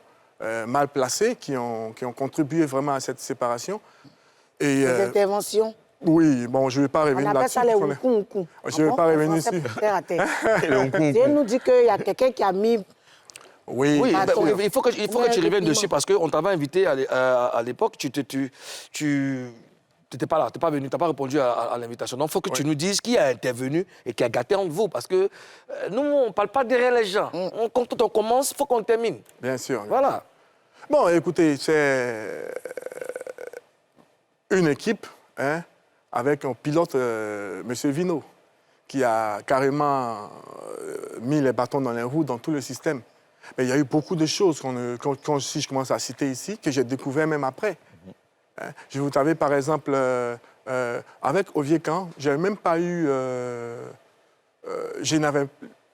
mal placées qui ont contribué vraiment à cette séparation. Et, des interventions? Oui, bon, je ne vais pas revenir là-dessus. On appelle ça les oukou-oukou. Je ne vais pas revenir dessus. Dieu nous dit qu'il y a quelqu'un qui a mis... Oui, il faut que tu reviennes dessus parce qu'on t'avait invité à l'époque, tu n'étais pas là, tu n'es pas venu, tu n'as pas répondu à l'invitation. Donc il faut que tu nous dises qui a intervenu et qui a gâté entre vous parce que nous, on ne parle pas derrière les gens. Quand on commence, il faut qu'on termine. Bien sûr. Voilà. Bon, écoutez, c'est une équipe avec un pilote, M. Vino, qui a carrément mis les bâtons dans les roues dans tout le système. Mais il y a eu beaucoup de choses, si je commence à citer ici, que j'ai découvert même après. Je vous savais, par exemple, avec Oviekan, je n'avais même pas eu...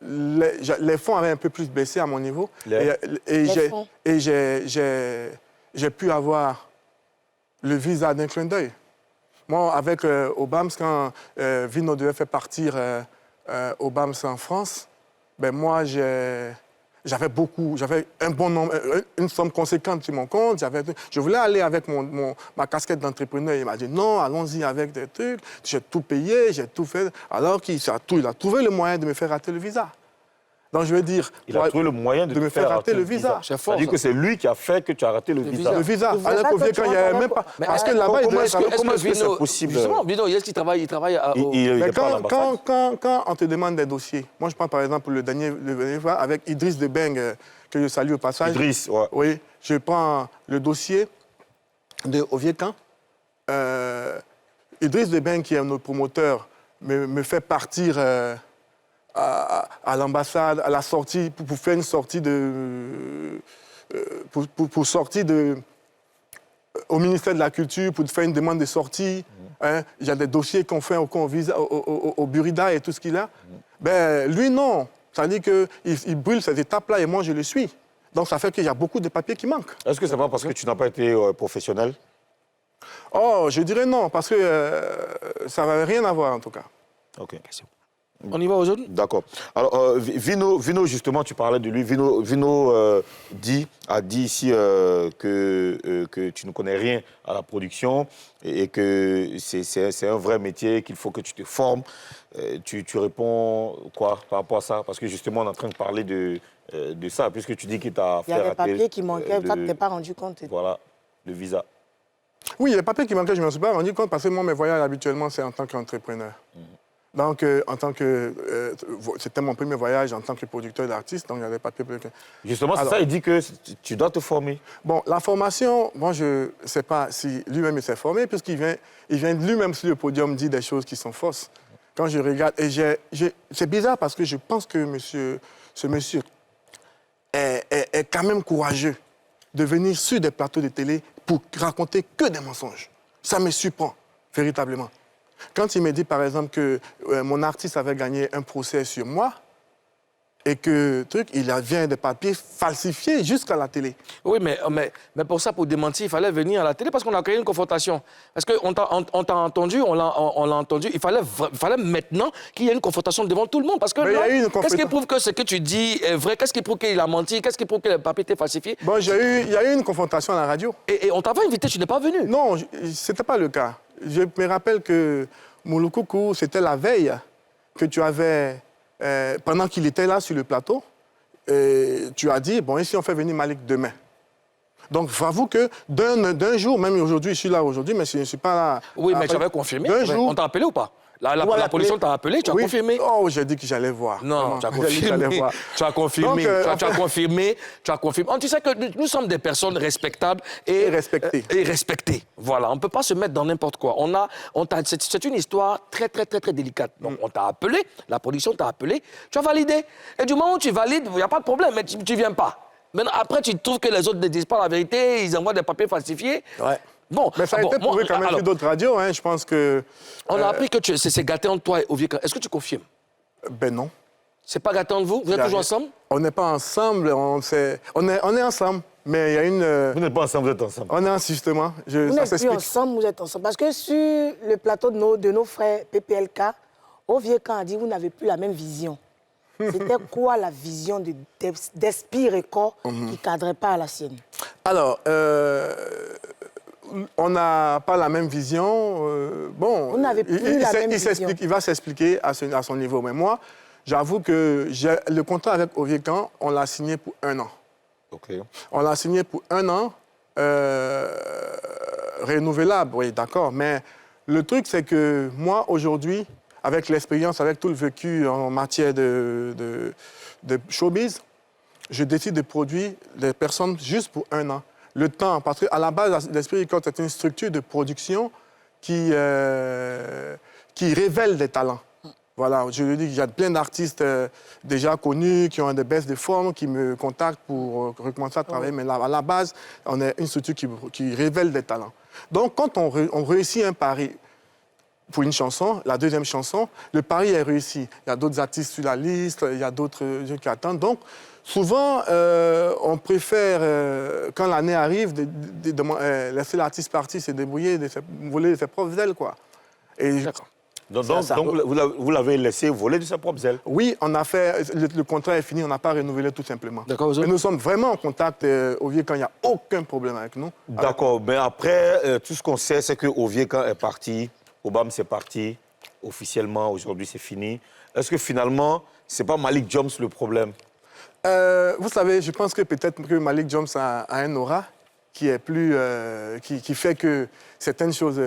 les fonds avaient un peu plus baissé à mon niveau. Et j'ai pu avoir le visa d'un clin d'œil. Moi, avec Obams, quand Vino devait faire partir Obams en France, ben moi, j'avais un bon nombre, une somme conséquente sur mon compte. Je voulais aller avec ma casquette d'entrepreneur. Il m'a dit non, allons-y avec des trucs. J'ai tout payé, j'ai tout fait. Alors qu'il a trouvé le moyen de me faire rater le visa. Donc, je veux dire... Il a trouvé le moyen de me faire rater le visa. C'est-à-dire que c'est lui qui a fait que tu as raté le visa. Le visa. Alors qu'au vieux, quand il n'y avait même pas... Parce que là-bas, comment est-ce que c'est possible? Justement, Vino, est-ce qu'il travaille quand on te demande des dossiers, moi, je prends par exemple le dernier fois avec Idriss Debeng, que je salue au passage. Idriss, ouais. Oui, je prends le dossier de Oviekan. Idriss Debeng, qui est notre promoteur, me fait partir... à l'ambassade, à la sortie, pour faire une sortie pour sortir au ministère de la Culture, pour faire une demande de sortie. Il y a des dossiers qu'on fait au Burida et tout ce qu'il a. Ben, lui, non. C'est-à-dire qu'il brûle cette étape-là et moi, je le suis. Donc ça fait qu'il y a beaucoup de papiers qui manquent. Est-ce que c'est pas parce que tu n'as pas été professionnel? Oh, je dirais non, parce que ça n'avait rien à voir en tout cas. Ok. On y va aux autres? D'accord. Alors, Vino, justement, tu parlais de lui. Vino a dit ici que tu ne connais rien à la production et que c'est un vrai métier, qu'il faut que tu te formes. Tu réponds quoi par rapport à ça? Parce que justement, on est en train de parler de ça, puisque tu dis qu'il t'a fait Il y a des rater, papiers qui manquaient, toi, tu ne t'es pas rendu compte. Voilà, le visa. Oui, les papiers qui manquaient, je ne me suis pas rendu compte parce que moi, mes voyages habituellement, c'est en tant qu'entrepreneur. Donc, c'était mon premier voyage en tant que producteur d'artiste, donc il y a des papiers. Justement, c'est ça, il dit que tu dois te former. Bon, la formation, moi, je ne sais pas si lui-même il s'est formé, puisqu'il vient lui-même sur le podium dire des choses qui sont fausses. Quand je regarde, et c'est bizarre parce que je pense que ce monsieur est quand même courageux de venir sur des plateaux de télé pour raconter que des mensonges. Ça me surprend, véritablement. Quand il me dit, par exemple, que mon artiste avait gagné un procès sur moi et que il vient des papiers falsifiés jusqu'à la télé. Oui, mais pour ça, pour démentir, il fallait venir à la télé parce qu'on a créé une confrontation. Parce qu'on t'a entendu, on l'a entendu. Il fallait maintenant qu'il y ait une confrontation devant tout le monde. Parce que là, qu'est-ce qui prouve que ce que tu dis est vrai? Qu'est-ce qui prouve qu'il a menti? Qu'est-ce qui prouve que le papier était falsifié? Bon, il y a eu une confrontation à la radio. Et on t'avait invité, tu n'es pas venu. Non, ce n'était pas le cas. Je me rappelle que Mouloukoukou, c'était la veille que tu avais, pendant qu'il était là sur le plateau, tu as dit, bon, ici on fait venir Malik demain. Donc, j'avoue que d'un jour, même aujourd'hui, je suis là aujourd'hui, mais je ne suis pas là. Oui, mais tu avais confirmé. D'un jour. On t'a appelé ou pas? La police t'a appelé, tu as confirmé. Oh, j'ai dit que j'allais voir. Non, tu as J'ai dit que j'allais confirmé. voir. Tu as confirmé. Donc, Tu as confirmé. Tu as confirmé. Tu sais que nous sommes des personnes respectables et respectées. Et respectées. Voilà, on ne peut pas se mettre dans n'importe quoi. C'est une histoire très, très, très, très délicate. Donc, on t'a appelé, la production t'a appelé, tu as validé. Et du moment où tu valides, il n'y a pas de problème, mais tu ne viens pas. Maintenant, après, tu trouves que les autres ne disent pas la vérité, ils envoient des papiers falsifiés. Ouais. Bon, Mais ça a été prouvé quand même sur d'autres radios, hein, je pense que... On a appris que c'est gâté entre toi et Oviekan. Est-ce que tu confirmes? Ben non. C'est pas gâté entre vous? Vous êtes toujours ensemble? On n'est pas ensemble, on est ensemble, mais il y a une... Vous n'êtes pas ensemble, vous êtes ensemble. On est en justement. Vous Ça n'êtes plus s'explique. ensemble, vous êtes ensemble. Parce que sur le plateau de nos frères PPLK, Oviekan a dit vous n'avez plus la même vision. C'était quoi la vision d'Esprit Record qui ne cadrait pas à la sienne? Alors, on n'a pas la même vision. Bon, Vous n'avez plus la même vision. Il va s'expliquer à son niveau. Mais moi, j'avoue que le contrat avec Oviekan, on l'a signé pour 1 an. Ok. On l'a signé pour 1 an, renouvelable, oui, d'accord. Mais le truc, c'est que moi, aujourd'hui, avec l'expérience, avec tout le vécu en matière de showbiz, je décide de produire des personnes juste pour 1 an. Le temps, parce qu'à la base, l'Esprit Record, c'est une structure de production qui révèle des talents. Voilà, je le dis, il y a plein d'artistes déjà connus, qui ont des baisses de forme, qui me contactent pour recommencer à travailler. Mais là, à la base, on est une structure qui révèle des talents. Donc, quand on réussit un pari pour une chanson, la deuxième chanson, le pari est réussi. Il y a d'autres artistes sur la liste, il y a d'autres gens qui attendent. Donc, souvent, on préfère, quand l'année arrive, laisser l'artiste partir, se débrouiller, voler de ses propres ailes, quoi. Donc vous l'avez laissé voler de ses propres ailes? Oui, on a fait, le contrat est fini, on n'a pas renouvelé tout simplement. D'accord, mais nous sommes vraiment en contact, Oviekan, il n'y a aucun problème avec nous. D'accord, mais après, tout ce qu'on sait, c'est que Oviekan est parti, Obama c'est parti, officiellement, aujourd'hui c'est fini. Est-ce que finalement, ce n'est pas Malik Jones le problème? Vous savez, je pense que peut-être que Malik Jones a un aura qui est plus, qui fait que certaines choses,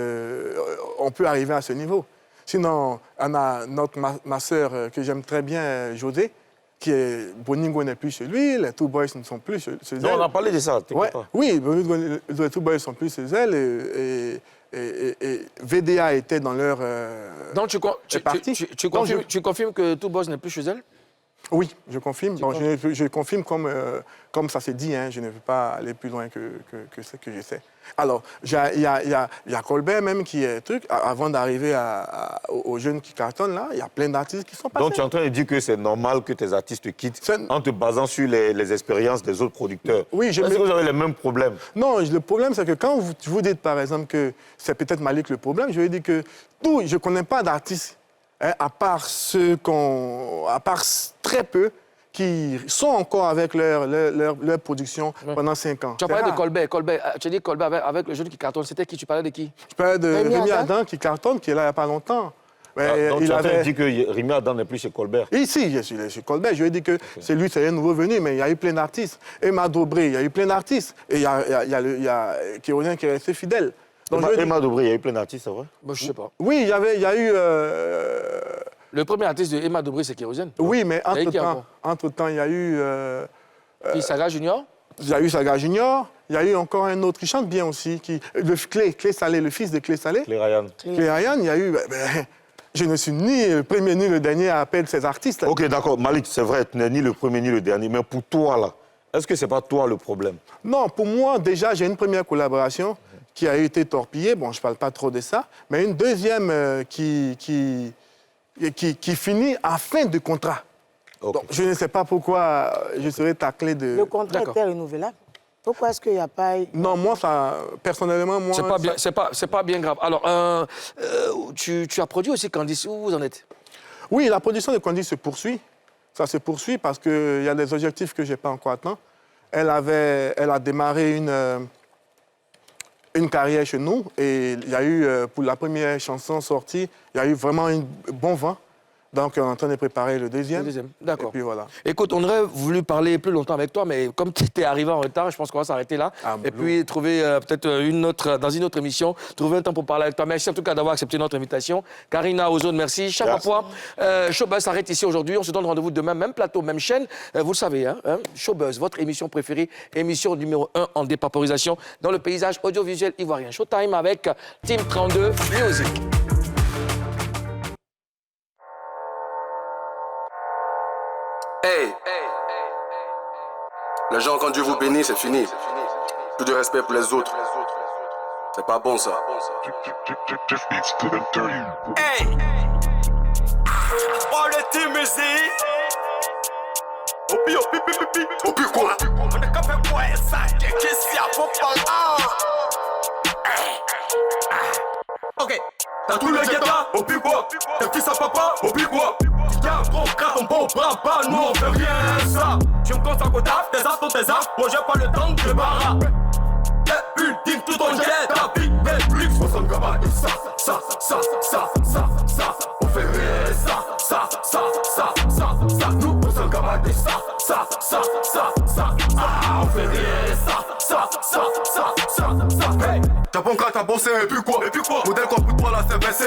on peut arriver à ce niveau. Sinon, on a ma sœur que j'aime très bien, José, qui est... Boningo n'est plus chez lui, les Two Boys ne sont plus chez elle. Non, on a parlé de ça, ouais. pas. Oui, les Two Boys ne sont plus chez elle et VDA était dans leur... Donc, tu confirmes que Two Boys n'est plus chez elle? Oui, je confirme. Bon, je confirme comme ça s'est dit, hein, je ne veux pas aller plus loin que ce que je sais. Alors, il y a Colbert même qui est truc. Avant d'arriver aux jeunes qui cartonnent, là, il y a plein d'artistes qui sont passés. Donc tu es en train de dire que c'est normal que tes artistes quittent en te basant sur les expériences des autres producteurs. Oui, Est-ce que vous avez les mêmes problèmes? Non, le problème, c'est que quand vous dites, par exemple, que c'est peut-être Malik le problème, je vais dire que je ne connais pas d'artistes, hein, à part très peu, qui sont encore avec leur production pendant 5 ans. Tu as parlé de Colbert. Tu as dit Colbert avec le jeune qui cartonne. C'était qui? Tu parlais de qui? Je parlais de Rémi Adam qui cartonne, qui est là il n'y a pas longtemps. Donc tu as dit que Rémi Adam n'est plus chez Colbert? Ici, je suis chez Colbert. Je lui ai dit que c'est lui, c'est un nouveau venu, mais il y a eu plein d'artistes. Emma Dobré, il y a eu plein d'artistes. Et il y a Kérosène qui est resté fidèle. Emma Dobré, il y a eu plein d'artistes, c'est vrai? Moi, je ne sais pas. Oui, il y a eu... Le premier artiste de Emma Dobré, c'est Kérosène. Oui, mais entre-temps, il y a eu... Saga Junior? Il y a eu Saga Junior. Il y a eu encore un autre qui chante bien aussi, Clé Salé, le fils de Clé Salé. Clé Ryan. Clé Ryan, il y a eu... je ne suis ni le premier ni le dernier à appeler ces artistes. OK, d'accord. Malik, c'est vrai, tu n'es ni le premier ni le dernier. Mais pour toi, là, est-ce que ce n'est pas toi le problème? Non, pour moi, déjà, j'ai une première collaboration qui a été torpillée. Bon, je ne parle pas trop de ça. Mais une deuxième qui finit à fin de contrat. Okay. Donc, je ne sais pas pourquoi je serais taclé de... Le contrat était renouvelable. Pourquoi est-ce qu'il n'y a pas... Non, moi, ça, personnellement, moi... C'est pas bien grave. Alors, tu as produit aussi Candice. Où vous en êtes? Oui, la production de Candice se poursuit. Ça se poursuit parce qu'il y a des objectifs que je n'ai pas encore atteints. Elle a démarré une carrière chez nous et il y a eu, pour la première chanson sortie, il y a eu vraiment un bon vent. Donc, on est en train de préparer le deuxième. D'accord. Et puis voilà. Écoute, on aurait voulu parler plus longtemps avec toi, mais comme tu étais arrivé en retard, je pense qu'on va s'arrêter là. Et puis trouver peut-être dans une autre émission, trouver un temps pour parler avec toi. Merci en tout cas d'avoir accepté notre invitation. Karina Ozone, merci. Chaque fois, Showbuzz s'arrête ici aujourd'hui. On se donne rendez-vous demain, même plateau, même chaîne. Vous le savez, hein, Showbuzz, votre émission préférée, émission numéro 1 en dépaporisation dans le paysage audiovisuel ivoirien. Showtime avec Team 32 Music. Hey, les gens, quand Dieu vous bénit, c'est fini. Plus de respect pour les autres. C'est pas bon ça. Hey, oh le team music. Opi quoi? On est qu'à faire quoi ça? Qu'est-ce qu'il y a pour parler? Ok, t'as tout le ghetto, opi quoi? T'es fils à papa, opi quoi? Tiens, gros, craque ton bon bras, nous on fait rien ça. Tu me consacres au taf, tes as sont tes as. Moi j'ai pas le temps de barra. T'es building tout ton jet, ta big Netflix. On s'en gamme et ça. On fait rien ça. Nous on s'en gamme et ça. On fait rien ça. Hey. T'as bon quand t'as bossé et puis quoi? Modèle comme pour toi là c'est baissé.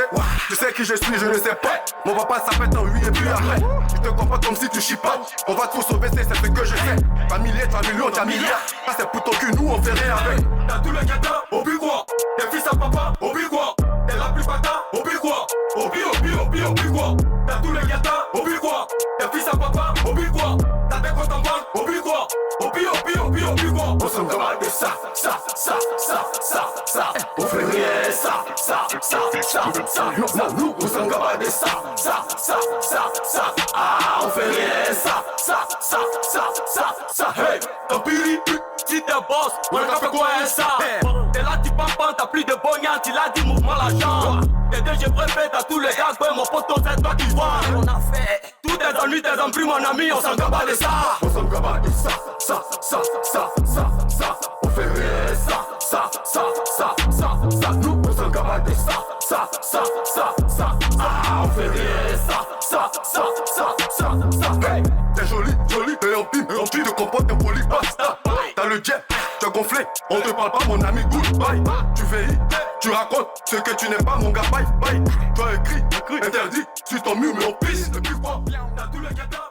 Tu sais qui je suis, je ne sais pas. Mon papa s'appelle en 8 et puis après. Tu te comportes comme si tu chipotes. On va tout sauver, c'est ce que je sais. T'as milliers, t'as millions, t'as milliards. Ça c'est pour ton cul, nous on fait rien avec. T'as tout le gâteau, au but quoi? T'es fils à papa, au but quoi? T'es la plus bata, au but quoi? Au but quoi? T'as tout le gâteau, au but quoi? T'es fils à papa, au but quoi? T'as des comptes en banque, au but quoi? Au but quoi? On s'en gamme de ça. On fait rien ça. Nous on s'en gamme de ça. On fait rien ça. Hey, tant pis, si t'es boss, on a fait quoi ça? T'es là, tu parles, t'as plus de bognat, tu l'as dit, mouvement la jambe. T'es deux, j'ai préféré à tous les gars, mon poteau, c'est toi qui vois. On a fait tous tes ennuis, tes ennuis, mon ami, on s'en gamme de ça. On s'en gamme de ça. On fait rien ça. Nous on s'en gamme de ça. On fait rien ça. Hey, t'es joli, t'es en pime, te comportes t'es poli, basta. T'as le jet, t'es gonflé, on te parle pas mon ami, goodbye. Tu veilles, tu racontes ce que tu n'es pas mon gars, bye. Tu as écrit, interdit, sur ton mur mais on pisse. Et puis quoi, t'as tout le gâteau.